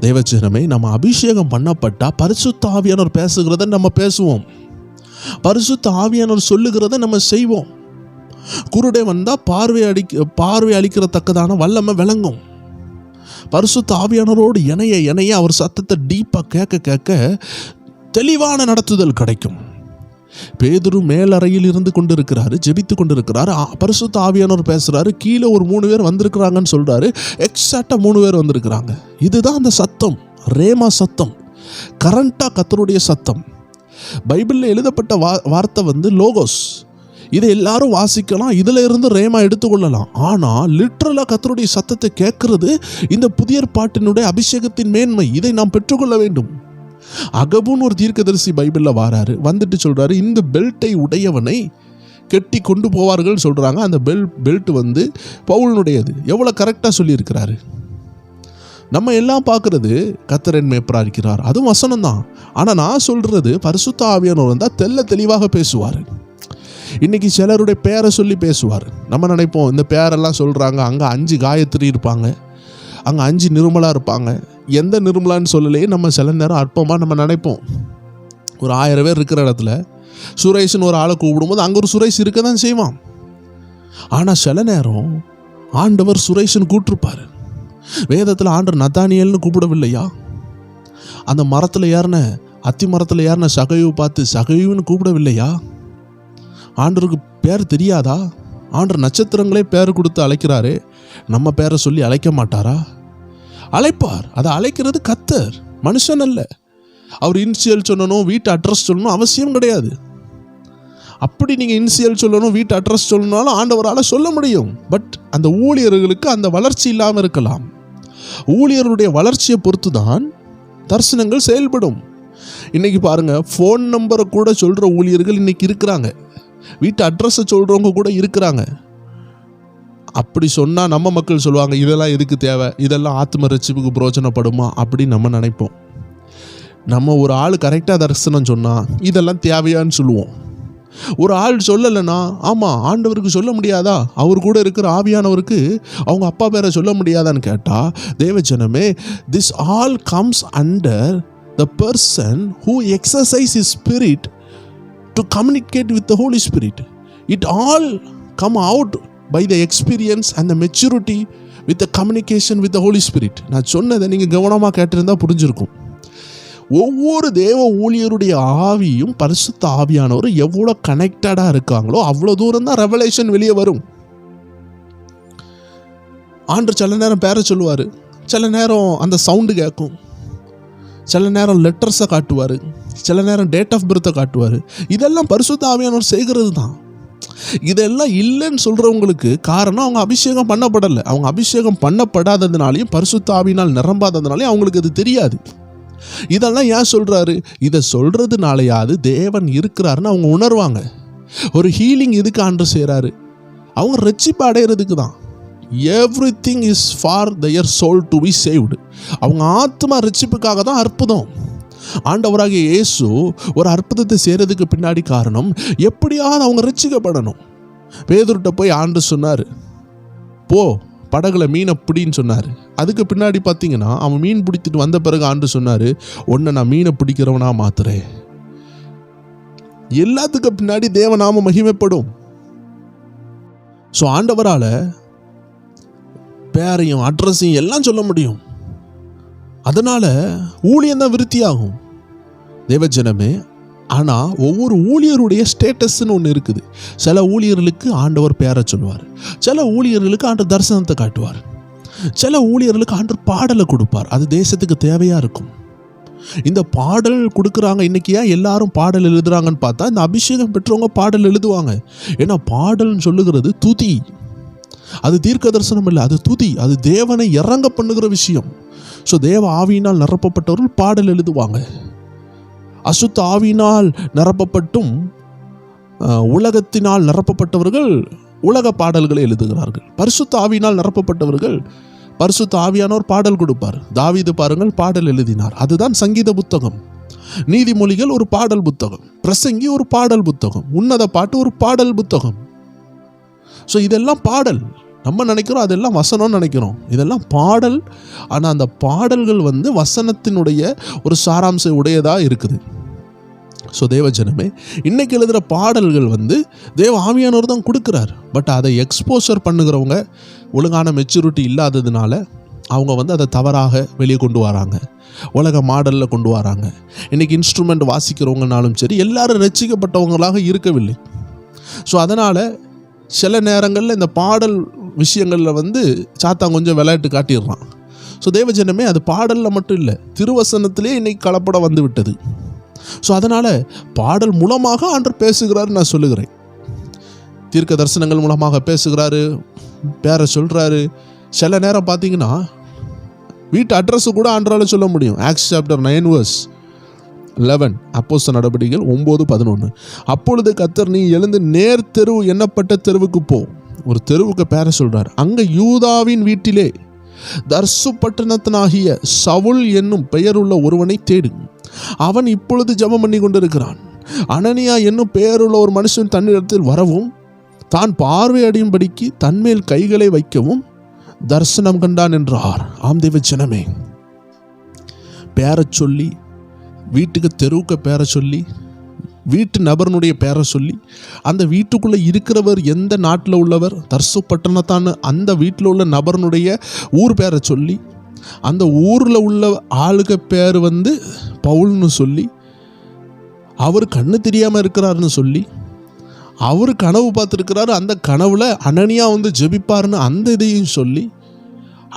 தேவச்சனமே, நம்ம அபிஷேகம் பண்ணப்பட்டா பரிசுத்த ஆவியானவர் பேசுகிறத நம்ம பேசுவோம், பரிசுத்த ஆவியானவர் சொல்லுகிறத நம்ம செய்வோம். குருடே வந்தா பார்வை அளிக்கிறத்தக்கதான வல்லமை விளங்கும். பரிசுத்த ஆவியானவரோடு இணைய அவர் சத்தத்தை டீப்பாக கேட்க தெளிவான நடத்துதல் கிடைக்கும். பேதுரு மேலறையில் இருந்து கொண்டிருக்கிறாரு, ஜெபித்து கொண்டிருக்கிறாரு. பரிசுத்த ஆவியானவர் பேசுறாரு, கீழே ஒரு 3 பேர் வந்திருக்கிறாங்கன்னு சொல்றாரு. எக்ஸாக்டா 3 பேர் வந்திருக்கிறாங்க. இதுதான் அந்த சத்தம், ரேமா சத்தம், கரண்டா கர்த்தருடைய சத்தம். பைபிளில் எழுதப்பட்ட வார்த்தை லோகோஸ். இதை எல்லாரும் வாசிக்கலாம், இதுல இருந்து ரேமா எடுத்துக்கொள்ளலாம். ஆனால் லிட்ரலா கர்த்தருடைய சத்தத்தை கேட்கறது இந்த புதிய பாட்டினுடைய அபிஷேகத்தின் மேன்மை. இதை நாம் பெற்றுக்கொள்ள வேண்டும். அகபுன்னு ஒரு தீர்க்கதரிசி பைபிளில் வாராரு, வந்துட்டு சொல்றாரு, இந்த பெல்ட்டை உடையவனை கெட்டி கொண்டு போவார்கள் சொல்றாங்க. அந்த பெல்ட் பவுலினுடையது. எவ்வளவு கரெக்டா சொல்லியிருக்கிறாரு. நம்ம எல்லாம் பார்க்கறது கர்த்தர் என் மேய்ப்பரா இருக்கிறார், அதுவும் வசனம் தான். ஆனால் நான் சொல்றது பரிசுத்த ஆவியானவர் வந்தால் தெளிவாக பேசுவார். இன்னைக்கு சிலருடைய பேரை சொல்லி பேசுவார். நம்ம நினைப்போம் இந்த பேரெல்லாம் சொல்றாங்க, அங்கே 5 காயத்ரி இருப்பாங்க, அங்கே 5 நிர்மலா இருப்பாங்க. எந்த நிர்மலான்னு சொல்லலையே நம்ம சில நேரம் அற்பமாக நம்ம நினைப்போம். ஒரு 1000 பேர் இருக்கிற இடத்துல சுரேஷ்னு ஒரு ஆளை கூப்பிடும்போது அங்கே ஒரு சுரேஷ் இருக்க தான் செய்வான். ஆனால் சில நேரம் ஆண்டவர் சுரேஷ்னு கூப்பிட்டுருப்பார். வேதத்தில் ஆண்டவர் நத்தானியல்னு கூப்பிடவில்லையா? அந்த மரத்தில் ஏறின, அத்தி மரத்தில் ஏறின சகையு பார்த்து சகையுன்னு கூப்பிடவில்லையா? ஆண்டவருக்கு பேர் தெரியாதா? ஆண்டவர் நட்சத்திரங்களே பேர் கொடுத்து அழைக்கிறாரே, நம்ம பேரை சொல்லி அழைக்க மாட்டாரா? அழைப்பார். அதை அழைக்கிறது கர்த்தர், மனுஷன் அல்ல. அவர் இனிஷியல் சொல்லணும், வீட்டு அட்ரஸ் சொல்லணும் அவசியம் கிடையாது. அப்படி நீங்கள் இனிஷியல் சொல்லணும், வீட்டு அட்ரஸ் சொல்லணும்னாலும் ஆண்டவரால் சொல்ல முடியும். பட் அந்த ஊழியர்களுக்கு அந்த வளர்ச்சி இல்லாமல் இருக்கலாம். ஊழியருடைய வளர்ச்சியை பொறுத்து தான் தரிசனங்கள் செயல்படும். இன்னைக்கு பாருங்க, ஃபோன் நம்பரை கூட சொல்கிற ஊழியர்கள் இன்னைக்கு இருக்கிறாங்க, வீட்டு அட்ரஸை சொல்கிறவங்க கூட இருக்கிறாங்க. அப்படி சொன்னால் நம்ம மக்கள் சொல்லுவாங்க, இதெல்லாம் எதுக்கு தேவை, இதெல்லாம் ஆத்ம ரட்சிப்புக்கு பிரயோஜனப்படுமா அப்படின்னு நம்ம நினைப்போம். நம்ம ஒரு ஆள் கரெக்டாக தரிசனம் சொன்னால் இதெல்லாம் தேவையான்னு சொல்லுவோம். ஒரு ஆள் சொல்லலைன்னா, ஆமாம் ஆண்டவருக்கு சொல்ல முடியாதா, அவர் கூட இருக்கிற ஆவியானவருக்கு அவங்க அப்பா பேரை சொல்ல முடியாதான்னு கேட்டால், தேவஜனமே, this all comes under the person who exercise his spirit to communicate with the Holy Spirit. It all come out by the experience and the maturity with the communication with the Holy Spirit. நான் சொன்னதை நீங்கள் கவனமாக கேட்டிருந்தா புரிஞ்சிருக்கும். ஒவ்வொரு தேவ ஊழியருடைய ஆவியும் பரிசுத்த ஆவியானவரும் எவ்வளோ கனெக்டடாக இருக்காங்களோ அவ்வளோ தூரம் தான் ரெவலேஷன் வெளியே வரும். ஆண்டவர் சில நேரம் பேரை சொல்லுவார், சில நேரம் அந்த சவுண்டு கேட்கும், சில நேரம் லெட்டர்ஸை காட்டுவார், சில நேரம் டேட் ஆஃப் பர்த்தை காட்டுவார். இதெல்லாம் பரிசுத்த ஆவியானவர் செய்கிறது தான். இதெல்லாம் இல்லைன்னு சொல்கிறவங்களுக்கு காரணம் அவங்க அபிஷேகம் பண்ணப்படலை. அவங்க அபிஷேகம் பண்ணப்படாததுனாலையும் பரிசுத்த ஆவியினால் நிரம்பாததுனாலையும் அவங்களுக்கு அது தெரியாது. இதெல்லாம் ஏன் சொல்கிறாரு? இதை சொல்கிறதுனாலையாவது தேவன் இருக்கிறாருன்னு அவங்க உணர்வாங்க. ஒரு ஹீலிங் எதுக்கு ஆண்டு செய்கிறாரு? அவங்க ரட்சிப்பு அடைகிறதுக்கு தான். Everything is for their soul to be saved. அவங்க ஆத்மா ரட்சிப்புக்காக தான் அற்புதம். ஆண்டவராகிய இயேசு ஒரு அற்புதத்தை செய்கிறதுக்கு பின்னாடி காரணம் எப்படியாவது அவங்க ரட்சிக்கப்படணும். பேதுருட்ட போய் ஆண்டு சொன்னார், போ படகுல மீனை பிடின்னு சொன்னார். அதுக்கு பின்னாடி பார்த்தீங்கன்னா அவன் மீன் பிடிச்சிட்டு வந்த பிறகு ஆண்டு சொன்னார், உன்னை நான் மீனை பிடிக்கிறவனா மாத்துறேன். எல்லாத்துக்கு பின்னாடி தேவநாம மகிமைப்படும். ஸோ ஆண்டவரால் பேரையும் அட்ரஸையும் எல்லாம் சொல்ல முடியும். அதனால ஊழியம் தான் விருத்தியாகும் தேவஜனமே. ஆனால் ஒவ்வொரு ஊழியருடைய ஸ்டேட்டஸ்ன்னு ஒன்று இருக்குது. சில ஊழியர்களுக்கு ஆண்டவர் பேரை சொல்லுவார், சில ஊழியர்களுக்கு ஆண்டவர் தரிசனத்தை காட்டுவார், சில ஊழியர்களுக்கு ஆண்டவர் பாடலை கொடுப்பார். அது தேசத்துக்கு தேவையாக இருக்கும். இந்த பாடல் கொடுக்குறாங்க. இன்றைக்கி ஏன் எல்லாரும் பாடல் எழுதுகிறாங்கன்னு பார்த்தா இந்த அபிஷேகம் பெற்றவங்க பாடல் எழுதுவாங்க. ஏன்னா பாடல்னு சொல்லுகிறது துதி. அது தீர்க்க தரிசனம் இல்லை, அது துதி. அது தேவனை இறங்க பண்ணுகிற விஷயம். ஸோ தேவ ஆவியினால் நிரப்பப்பட்டவர்கள் பாடல் எழுதுவாங்க. அசுத்த ஆவியினால் நிரப்பப்பட்டும் உலகத்தினால் நிரப்பப்பட்டவர்கள் உலக பாடல்களை எழுதுகிறார்கள். பரிசுத்த ஆவியினால் நிரப்பப்பட்டவர்கள் பரிசுத்த ஆவியானவர் பாடல் கொடுப்பார். தாவீது பாருங்கள் பாடல் எழுதினார். அதுதான் சங்கீத புத்தகம். நீதிமொழிகள் ஒரு பாடல் புத்தகம், பிரசங்கி ஒரு பாடல் புத்தகம், உன்னத பாட்டு ஒரு பாடல் புத்தகம். ஸோ இதெல்லாம் பாடல். நம்ம நினைக்கிறோம் அதெல்லாம் வசனம்னு நினைக்கிறோம். இதெல்லாம் பாடல். ஆனால் அந்த பாடல்கள் வசனத்தினுடைய ஒரு சாராம்சம் உடையதாக இருக்குது. ஸோ தேவஜனமே, இன்னைக்கு எழுதுகிற பாடல்கள் தேவ ஆவியானவர் தான் கொடுக்குறார். பட் அதை எக்ஸ்போசர் பண்ணுகிறவங்க ஒழுங்கான மெச்சூரிட்டி இல்லாததுனால அவங்க அதை தவறாக வெளியே கொண்டு வராங்க, உலக மாடலில் கொண்டு வராங்க. இன்றைக்கி இன்ஸ்ட்ருமெண்ட் வாசிக்கிறவங்கனாலும் சரி, எல்லாரும் ரட்சிக்கப்பட்டவங்களாக இருக்கவில்லை. ஸோ அதனால் சில நேரங்களில் இந்த பாடல் விஷயங்களில் சாத்தான் கொஞ்சம் விளையாட்டு காட்டிடுறான். ஸோ தேவஜனமே, அது பாடலில் மட்டும் இல்லை, திருவசனத்திலே இன்றைக்கி கலப்படம் வந்து விட்டது. ஸோ அதனால் பாடல் மூலமாக ஆண்டவர் பேசுகிறாரு. நான் சொல்லுகிறேன், தீர்க்க தரிசனங்கள் மூலமாக பேசுகிறாரு, பேரை சொல்கிறாரு. சில நேரம் பார்த்தீங்கன்னா வீட்டு அட்ரஸு கூட ஆண்டவரால் சொல்ல முடியும். ஆக்ட்ஸ் சாப்டர் 9:11, அப்போஸ்தலர் நடபடிகள் 9:11. அப்பொழுது கர்த்தர், நீ எழுந்து நேர் தெரு எண்ணப்பட்ட தெருவுக்கு போ. ஒரு தெருவுக்கு பேரை சொல்கிறார். அங்கே யூதாவின் வீட்டிலே தர்சு பட்டணத்தினாகிய சவுல் என்னும் பெயருள்ள ஒருவனை தேடு. அவன் இப்பொழுது ஜெபம் பண்ணி கொண்டிருக்கிறான். அனனியா என்னும் பெயருள்ள ஒரு மனுஷன் தன்னிடத்தில் வரவும் தான் பார்வையடையும்படிக்கு தன்மேல் கைகளை வைக்கவும் தரிசனம் கண்டான் என்றார். ஆம் தேவஜனமே, பேரை சொல்லி, வீட்டுக்கு தெருவுக்கு பேரை சொல்லி, வீட்டு நபர்னுடைய பேரை சொல்லி, அந்த வீட்டுக்குள்ளே இருக்கிறவர் எந்த நாட்டில் உள்ளவர், தர்சு பட்டணத்தான அந்த வீட்டில் உள்ள நபர்னுடைய ஊர் பேரை சொல்லி, அந்த ஊரில் உள்ள ஆளுக பேர் பவுல்னு சொல்லி, அவர் கண்ணு தெரியாமல் இருக்கிறாருன்னு சொல்லி, அவர் கனவு பார்த்துருக்கிறாரு, அந்த கனவுல அனனியா ஜெபிப்பார்னு அந்த இதையும் சொல்லி,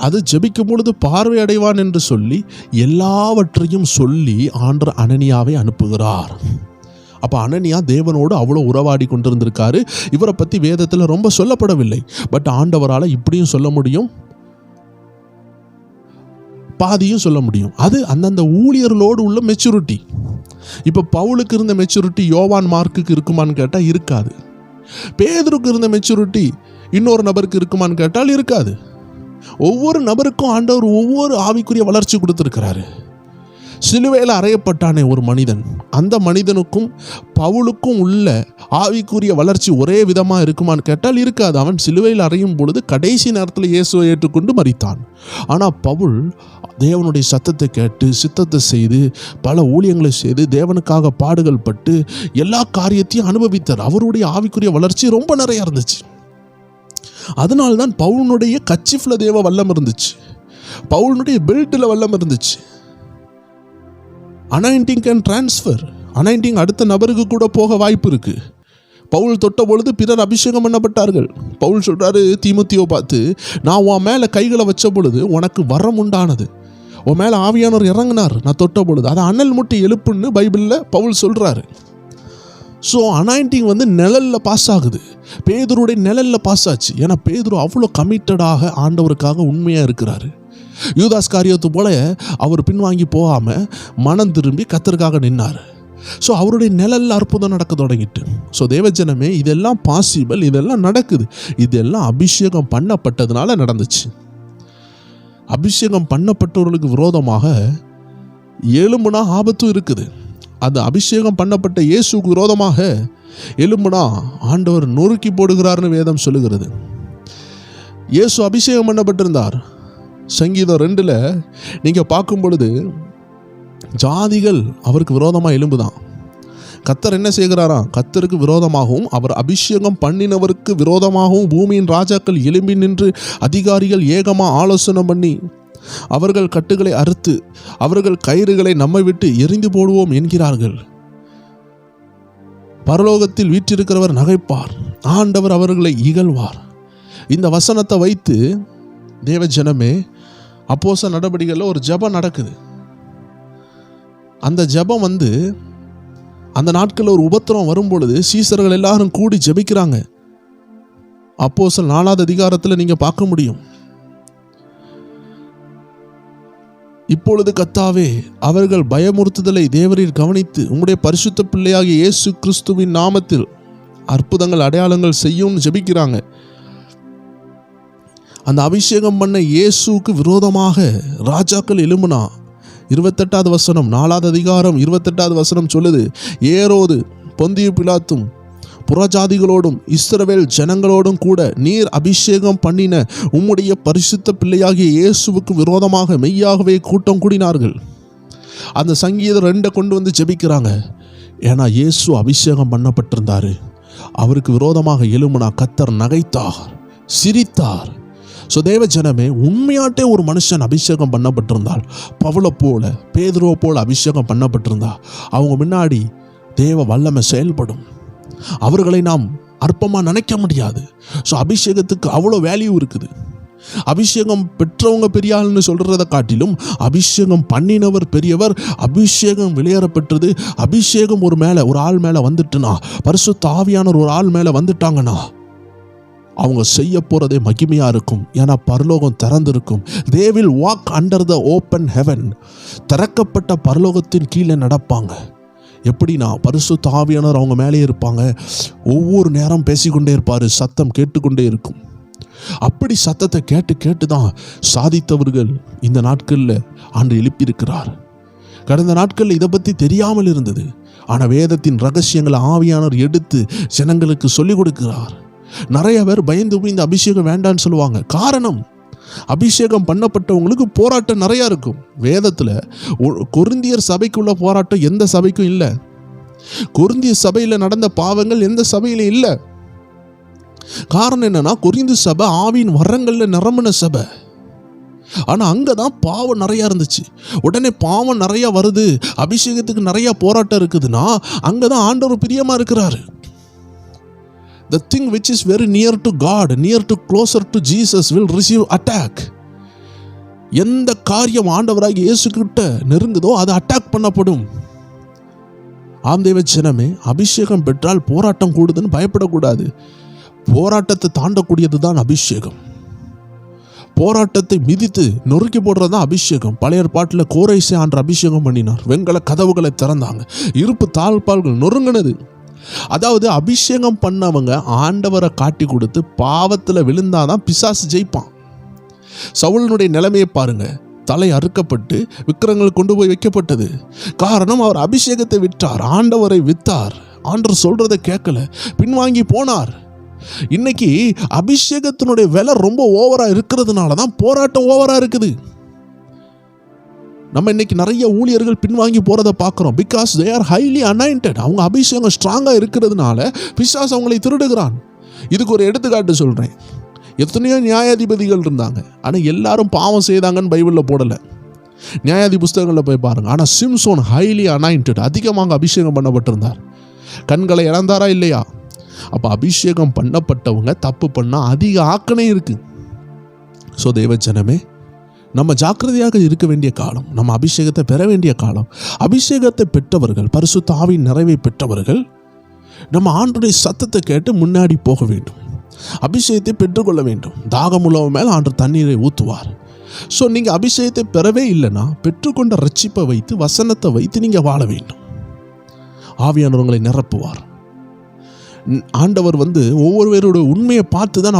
அது ஜெபிக்கும் பொழுது பார்வை அடைவான் என்று சொல்லி, எல்லாவற்றையும் சொல்லி ஆண்டவர் அனனியாவை அனுப்புகிறார். அப்போ அனனியா தேவனோடு அவ்வளோ உறவாடி கொண்டிருந்திருக்காரு. இவரை பற்றி வேதத்தில் ரொம்ப சொல்லப்படவில்லை. பட் ஆண்டவரால் இப்படியும் சொல்ல முடியும், பாதியும் சொல்ல முடியும். அது அந்தந்த ஊழியர்களோடு உள்ள மெச்சூரிட்டி. இப்போ பவுலுக்கு இருந்த மெச்சூரிட்டி யோவான் மார்க்குக்கு இருக்குமான்னு கேட்டால் இருக்காது. பேதுருக்கு இருந்த மெச்சூரிட்டி இன்னொரு நபருக்கு இருக்குமான்னு கேட்டால் இருக்காது. ஒவ்வொரு நபருக்கும் ஆண்டவர் ஒவ்வொரு ஆவிக்குரிய வளர்ச்சி கொடுத்துருக்கிறாரு. சிலுவையில் அறையப்பட்டானே ஒரு மனிதன், அந்த மனிதனுக்கும் பவுலுக்கும் உள்ள ஆவிக்குரிய வளர்ச்சி ஒரே விதமாக இருக்குமான்னு கேட்டால் இருக்காது. அவன் சிலுவையில் அறையும் பொழுது கடைசி நேரத்தில் இயேசுவை ஏற்றுக்கொண்டு மரித்தான். ஆனால் பவுல் தேவனுடைய சத்தத்தை கேட்டு சித்தத்தை செய்து பல ஊழியங்களை செய்து தேவனுக்காக பாடுகள் பட்டு எல்லா காரியத்தையும் அனுபவித்தார். அவருடைய ஆவிக்குரிய வளர்ச்சி ரொம்ப நிறையா இருந்துச்சு. அதனால்தான் பவுலுடைய கச்சிஃபில் தேவ வல்லம் இருந்துச்சு, பவுலுடைய பெல்ட்டில் வல்லம் இருந்துச்சு. Anointing can transfer. அனாயிண்டிங் அடுத்த நபருக்கு கூட போக வாய்ப்பு இருக்கு. பவுல் தொட்ட பொழுது பிறர் அபிஷேகம் பண்ணப்பட்டார்கள். பவுல் சொல்றாரு தீமோத்தேயுவை பார்த்து, நான் உன் மேலே கைகளை வச்ச பொழுது உனக்கு வரம் உண்டானது, உன் மேலே ஆவியானவர் இறங்கினார் நான் தொட்ட பொழுது, அதை அனல் முட்டி எழுப்புன்னு பைபிளில் பவுல் சொல்கிறாரு. ஸோ அனாயிண்டிங் வந்து நிழலில் பாஸ் ஆகுது. பேதுருடைய நிழலில் பாஸ் ஆச்சு. ஏன்னா பேதுரு அவ்வளோ கமிட்டடாக ஆண்டவருக்காக உண்மையாக இருக்கிறாரு. யூதாஸ் காரியத்து போல அவர் பின்வாங்கி போகாமல் மனம் திரும்பி கர்த்தருக்காக நின்னார். ஸோ அவருடைய நிழலில் அற்புதம் நடக்க தொடங்கிட்டு. ஸோ தேவஜனமே, இதெல்லாம் பாசிபிள், இதெல்லாம் நடக்குது. இதெல்லாம் அபிஷேகம் பண்ணப்பட்டதுனால நடந்துச்சு. அபிஷேகம் பண்ணப்பட்டவர்களுக்கு விரோதமாக எழும்புனா ஆபத்தும் இருக்குது. அது அபிஷேகம் பண்ணப்பட்ட இயேசுக்கு விரோதமாக எழும்புனா ஆண்டவர் நொறுக்கி போடுகிறார்னு வேதம் சொல்லுகிறது. இயேசு அபிஷேகம் பண்ணப்பட்டிருந்தார். சங்கீதம் 2 நீங்கள் பார்க்கும் பொழுது ஜாதிகள் அவருக்கு விரோதமாக எழும்புதான். கர்த்தர் என்ன செய்கிறாராம்? கர்த்தருக்கு விரோதமாகவும் அவர் அபிஷேகம் பண்ணினவருக்கு விரோதமாகவும் பூமியின் ராஜாக்கள் எழும்பி நின்று அதிகாரிகள் ஏகமாக ஆலோசனை பண்ணி அவர்கள் கட்டுகளை அறுத்து அவர்கள் கயிறுகளை நம்மை விட்டு எரிந்து போடுவோம் என்கிறார்கள். பரலோகத்தில் வீற்றிருக்கிறவர் நகைப்பார், ஆண்டவர் அவர்களை இகழ்வார். இந்த வசனத்தை வைத்து தேவ ஜனமே, அப்போஸ்தலர் நடவடிக்கைகளில் ஒரு ஜெபம் நடக்குது. அந்த ஜெபம் வந்து அந்த நாட்களில் ஒரு உபத்திரம் வரும் பொழுது சீசர்கள் எல்லாரும் கூடி ஜெபிக்கிறாங்க. அப்போஸ்தலர் 4 அதிகாரத்தில் நீங்கள் பார்க்க முடியும். இப்பொழுது கர்த்தாவே, அவர்கள் பயமுறுத்துதலை தேவரீர் கவனித்து உம்முடைய பரிசுத்த பிள்ளையாகிய இயேசு கிறிஸ்துவின் நாமத்தில் அற்புதங்கள் அடையாளங்கள் செய்யும்னு ஜெபிக்கிறாங்க. அந்த அபிஷேகம் பண்ண இயேசுக்கு விரோதமாக ராஜாக்கள் எழும்புனா 28வது வசனம் 4 அதிகாரம் 28வது வசனம் சொல்லுது, ஏரோது பொந்தியு பிலாத்தும் புறஜாதிகளோடும் இஸ்ரவேல் ஜனங்களோடும் கூட நீர் அபிஷேகம் பண்ணின உம்முடைய பரிசுத்த பிள்ளையாகிய இயேசுவுக்கு விரோதமாக மெய்யாகவே கூட்டம் கூடினார்கள். அந்த சங்கீதம் 2 கொண்டு வந்து ஜெபிக்கிறாங்க. ஏன்னா இயேசு அபிஷேகம் பண்ணப்பட்டிருந்தாரு. அவருக்கு விரோதமாக எழும்புனா கர்த்தர் நகைத்தார், சிரித்தார். ஸோ தேவ ஜனமே, உண்மையாட்டே ஒரு மனுஷன் அபிஷேகம் பண்ணப்பட்டிருந்தால், பவுலை போல பேதுருவை போல அபிஷேகம் பண்ணப்பட்டிருந்தா அவங்க முன்னாடி தேவ வல்லமை செயல்படும். அவர்களை நாம் அற்பமாக நினைக்க முடியாது. ஸோ அபிஷேகத்துக்கு அவ்வளோ வேல்யூ இருக்குது. அபிஷேகம் பெற்றவங்க பெரிய ஆள்னு சொல்கிறத காட்டிலும் அபிஷேகம் பண்ணினவர் பெரியவர். அபிஷேகம் வெளியேறப்பட்டது. அபிஷேகம் ஒரு ஆள் மேலே வந்துட்டுனா, பரிசுத்த ஆவியானவர் ஒரு ஆள் மேலே வந்துட்டாங்கன்னா அவங்க செய்ய போகிறதே மகிமையாக இருக்கும். ஏன்னா பரலோகம் திறந்திருக்கும். they will walk under the open heaven. திறக்கப்பட்ட பரலோகத்தின் கீழே நடப்பாங்க. எப்படின்னா பரிசுத்த ஆவியானவர் அவங்க மேலே இருப்பாங்க. ஒவ்வொரு நேரம் பேசிக்கொண்டே இருப்பார், சத்தம் கேட்டுக்கொண்டே இருக்கும். அப்படி சத்தத்தை கேட்டு கேட்டு தான் சாதித்தவர்கள் இந்த நாட்களில் ஆண்டு எழுப்பியிருக்கிறார். கடந்த நாட்களில் இதை பற்றி தெரியாமல் இருந்தது. ஆனால் வேதத்தின் ரகசியங்களை ஆவியானவர் எடுத்து ஜனங்களுக்கு சொல்லிக் கொடுக்கிறார். நிறைய பேர் பயந்து போய் இந்த அபிஷேகம் வேண்டான்னு சொல்லுவாங்க. காரணம், அபிஷேகம் பண்ணப்பட்டவங்களுக்கு போராட்டம் நிறையா இருக்கும். வேதத்தில் கொரிந்தியர் சபைக்குள்ள போராட்டம் எந்த சபைக்கும் இல்லை. கொரிந்திய சபையில் நடந்த பாவங்கள் எந்த சபையிலும் இல்லை. காரணம் என்னன்னா, கொரிந்து சபை ஆவியின் வரங்களில் நிரம்பின சபை. ஆனால் அங்கே தான் பாவம் நிறையா இருந்துச்சு. உடனே பாவம் நிறையா வருது, அபிஷேகத்துக்கு நிறையா போராட்டம் இருக்குதுன்னா அங்கே தான் ஆண்டவர் பிரியமாக இருக்கிறாரு. The thing which is very near to God, near to closer to Jesus will receive attack. எந்த காரியம் ஆண்டவராகிய இயேசு கிட்ட நெருங்குதோ அது அட்டாக் பண்ணப்படும். ஆம் தேவ ஜனமே, அபிஷேகம் பெற்றால் போராட்டம் கூடுதுன்னு பயப்படக்கூடாது. போராட்டத்தை தாண்டக்கூடியது தான் அபிஷேகம். போராட்டத்தை மிதித்து நொறுக்கி போடுறது தான் அபிஷேகம். பழைய ஏற்பாட்டில் கோரேசை ஆண்டு அபிஷேகம் பண்ணினார். வெண்கல கதவுகளை திறந்தாங்க, இருப்பு தாழ்பால்கள் நொறுங்கினது. அதாவது அபிஷேகம் பண்ணவங்க ஆண்டவரை காட்டி கொடுத்து பாவத்தில் விழுந்தாதான் பிசாசு ஜெயிப்பான். சவுலினுடைய நிலைமையை பாருங்க. தலை அறுக்கப்பட்டு விக்கிரங்கள் கொண்டு போய் வைக்கப்பட்டது. காரணம், அவர் அபிஷேகத்தை விட்டார், ஆண்டவரை வித்தார். ஆண்டவர் சொல்றதை கேட்கல, பின்வாங்கி போனார். இன்னைக்கு அபிஷேகத்தினுடைய விலை ரொம்ப ஓவரா இருக்கிறதுனால தான் போராட்டம் ஓவரா இருக்குது. நம்ம இன்னைக்கு நிறைய ஊழியர்கள் பின்வாங்கி போகிறத பார்க்குறோம். Because they are highly anointed. அவங்க அபிஷேகம் ஸ்ட்ராங்காக இருக்கிறதுனால பிசாசு அவங்களை திருடுகிறான். இதுக்கு ஒரு எடுத்துக்காட்டு சொல்கிறேன். எத்தனையோ நியாயாதிபதிகள் இருந்தாங்க, ஆனால் எல்லாரும் பாவம் செய்தாங்கன்னு பைபிளில் போடலை. நியாயாதி புஸ்தகங்களில் போய் பாருங்கள். ஆனால் சிம்சோன் ஹைலி அனாயிண்டட், அதிகமாக அபிஷேகம் பண்ணப்பட்டிருந்தார். கண்களை இழந்தாரா இல்லையா? அப்போ அபிஷேகம் பண்ணப்பட்டவங்க தப்பு பண்ணால் அதிக ஆக்கணே இருக்குது. ஸோ தேவ ஜனமே, நம்ம ஜாக்கிரதையாக இருக்க வேண்டிய காலம், நம்ம அபிஷேகத்தை பெற வேண்டிய காலம். அபிஷேகத்தை பெற்றவர்கள், பரிசுத்த ஆவியின் நிறைவை பெற்றவர்கள் நம்ம ஆண்டவருடைய சத்தத்தை கேட்டு முன்னாடி போக வேண்டும். அபிஷேகத்தை பெற்றுக்கொள்ள வேண்டும். தாகம் உள்ளவன் மேல் ஆண்டவர் தண்ணீரை ஊற்றுவார். ஸோ நீங்கள் அபிஷேகத்தை பெறவே இல்லைன்னா பெற்றுக்கொண்ட ரட்சிப்பை வைத்து, வசனத்தை வைத்து நீங்கள் வாழ வேண்டும். ஆவியானவர்களை நிரப்புவார். ஆண்டவர் ஒவ்வொருவரோட உண்மையை பார்த்து தான்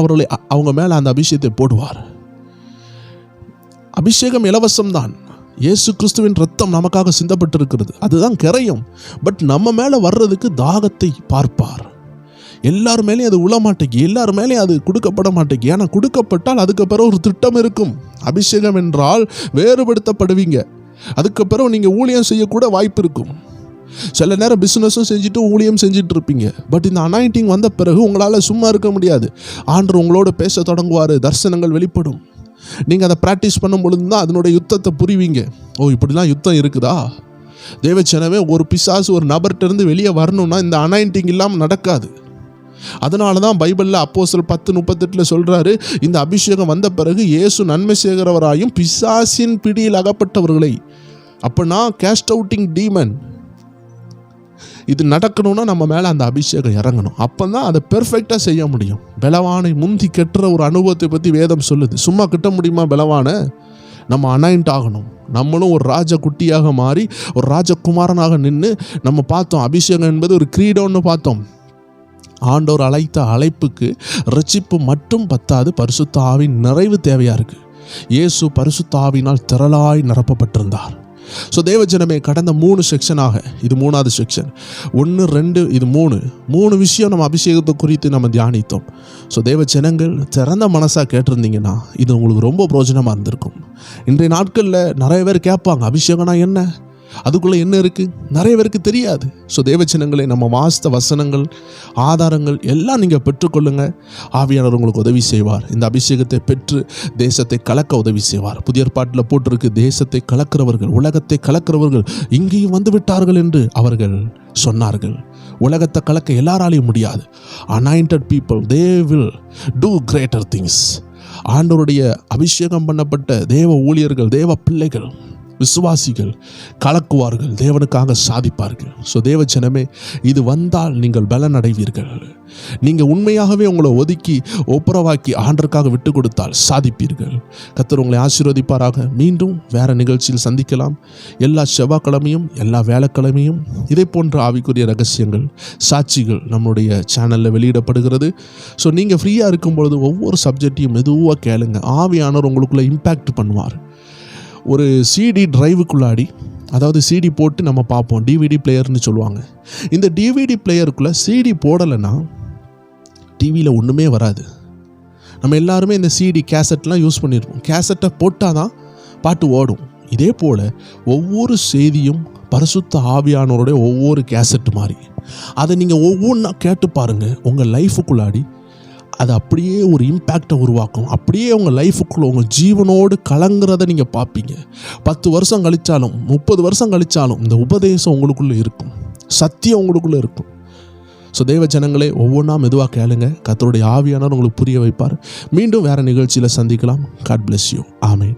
அவங்க மேலே அந்த அபிஷேகத்தை போடுவார். அபிஷேகம் இலவசம்தான். இயேசு கிறிஸ்துவின் ரத்தம் நமக்காக சிந்தப்பட்டிருக்கிறது, அதுதான் கரையும். பட் நம்ம மேலே வர்றதுக்கு தாகத்தை பார்ப்பார். எல்லார் மேலேயும் அது உள்ள மாட்டேங்கி, எல்லார் மேலேயும் அது கொடுக்கப்பட மாட்டேங்கி. ஏன்னா கொடுக்கப்பட்டால் அதுக்கு பிறகு ஒரு திட்டம் இருக்கும். அபிஷேகம் என்றால் வேறுபடுத்தப்படுவீங்க. அதுக்கு பிறகு நீங்கள் ஊழியம் செய்யக்கூட வாய்ப்பு இருக்கும். சில நேரம் பிஸ்னஸும் செஞ்சுட்டு ஊழியம் செஞ்சுட்டு இருப்பீங்க. பட் இந்த அனாயிண்டிங் வந்த பிறகு உங்களால் சும்மா இருக்க முடியாது. ஆண்டவர் உங்களோட பேச தொடங்குவார், தரிசனங்கள் வெளிப்படும். நீங்கள் அதை ப்ராக்டிஸ் பண்ணும் பொழுது தான் அதனுடைய யுத்தத்தை புரிவீங்க. ஓ, இப்படிலாம் யுத்தம் இருக்குதா? தேவச்சனவே, ஒரு பிசாசு ஒரு நபர்கிட்ட இருந்து வெளியே வரணும்னா இந்த அனாயிண்டிங் இல்லாமல் நடக்காது. அதனால தான் பைபிளில் அப்போஸ்தலர் 10:38 சொல்கிறாரு, இந்த அபிஷேகம் வந்த பிறகு இயேசு நன்மை செய்கிறவராயும் பிசாசின் பிடியில் அகப்பட்டவர்களை. அப்போனா கேஸ்ட் அவுட்டிங் டீமன் இது நடக்கணும்னா நம்ம மேலே அந்த அபிஷேகம் இறங்கணும். அப்போ தான் அதை பெர்ஃபெக்டாக செய்ய முடியும். பலவானை முந்தி கெட்டுற ஒரு அனுபவத்தை பற்றி வேதம் சொல்லுது. சும்மா கிட்ட முடியுமா பலவானை? நம்ம அனாயிண்ட் ஆகணும். நம்மளும் ஒரு ராஜகுட்டியாக மாறி ஒரு ராஜகுமாரனாக நின்று நம்ம பார்த்தோம். அபிஷேகம் என்பது ஒரு கிரீடம்னு பார்த்தோம். ஆண்டவர் அழைத்த அழைப்புக்கு ரட்சிப்பு மட்டும் பத்தாது, பரிசுத்த ஆவியின் நிறைவு தேவையாக இருக்குது. இயேசு பரிசுத்த ஆவியினால் திரளாய் நிரப்பப்பட்டிருந்தார். ஸோ தேவஜனமே, கடந்த 3 செக்ஷனாக, இது 3வது செக்ஷன், 1, 2, இது 3 விஷயம் நம்ம அபிஷேகத்தை குறித்து நம்ம தியானித்தோம். ஸோ தேவஜனங்கள் திறந்த மனசாக கேட்டிருந்தீங்கன்னா இது உங்களுக்கு ரொம்ப பிரயோஜனமாக இருந்திருக்கும். இன்றைய நாட்களில் நிறைய பேர் கேட்பாங்க, அபிஷேகம்னா என்ன, அதுக்குள்ளே என்ன இருக்குது, நிறைய பேருக்கு தெரியாது. ஸோ தேவச்சனங்களை நம்ம வாஸ்த வசனங்கள், ஆதாரங்கள் எல்லாம் நீங்கள் பெற்றுக்கொள்ளுங்க. ஆவியானவர் உங்களுக்கு உதவி செய்வார். இந்த அபிஷேகத்தை பெற்று தேசத்தை கலக்க உதவி செய்வார். புதிய ஏற்பாட்டில் போட்டிருக்கு, தேசத்தை கலக்கிறவர்கள், உலகத்தை கலக்கிறவர்கள் இங்கேயும் வந்து விட்டார்கள் என்று அவர்கள் சொன்னார்கள். உலகத்தை கலக்க எல்லாராலையும் முடியாது. Anointed people, they will do greater things. ஆண்டவருடைய அபிஷேகம் பண்ணப்பட்ட தேவ ஊழியர்கள், தேவ பிள்ளைகள், விசுவாசிகள் கலக்குவார்கள், தேவனுக்காக சாதிப்பார்கள். ஸோ தேவச்சனமே, இது வந்தால் நீங்கள் பலன் அடைவீர்கள். நீங்கள் உண்மையாகவே உங்களை ஒதுக்கி ஒப்புரவாக்கி ஆண்டருக்காக விட்டு கொடுத்தால் சாதிப்பீர்கள். கர்த்தர் உங்களை ஆசீர்வதிப்பாராக. மீண்டும் வேறு நிகழ்ச்சியில் சந்திக்கலாம். எல்லா செவ்வாய்க்கிழமையும் எல்லா வேலைக்கிழமையும் இதே போன்ற ஆவிக்குரிய ரகசியங்கள், சாட்சிகள் நம்முடைய சேனலில் வெளியிடப்படுகிறது. ஸோ நீங்கள் ஃப்ரீயாக இருக்கும் பொழுது ஒவ்வொரு சப்ஜெக்டையும் மெதுவாக கேளுங்க. ஆவியானவர் உங்களுக்குள்ளே இம்பேக்ட் பண்ணுவார். ஒரு சிடி டிரைவுக்குள்ளாடி, அதாவது சிடி போட்டு நம்ம பார்ப்போம், டிவிடி பிளேயர்னு சொல்லுவாங்க. இந்த டிவிடி பிளேயருக்குள்ளே சிடி போடலைன்னா டிவியில் ஒன்றுமே வராது. நம்ம எல்லாருமே இந்த சிடி கேசட்லாம் யூஸ் பண்ணியிருப்போம். கேசட்டை போட்டால் தான் பாட்டு ஓடும். இதே போல் ஒவ்வொரு செய்தியும் பரிசுத்த ஆவியானவருடைய ஒவ்வொரு கேசட் மாதிரி. அதை நீங்கள் ஒவ்வொன்றா கேட்டு பாருங்கள். உங்கள் லைஃபுக்குள்ளாடி அது அப்படியே ஒரு இம்பேக்டை உருவாக்கும். அப்படியே உங்கள் லைஃபுக்குள்ளே உங்கள் ஜீவனோடு கலங்குறத நீங்கள் பார்ப்பீங்க. 10 வருஷம் கழித்தாலும் 30 வருஷம் கழித்தாலும் இந்த உபதேசம் உங்களுக்குள்ளே இருக்கும், சத்தியம் உங்களுக்குள்ளே இருக்கும். ஸோ தேவ ஜனங்களே, ஒவ்வொன்றா மெதுவாக கேளுங்க. கர்த்தருடைய ஆவியானவர் உங்களுக்கு புரிய வைப்பார். மீண்டும் வேறு நிகழ்ச்சியில் சந்திக்கலாம். God bless you. ஆமென்.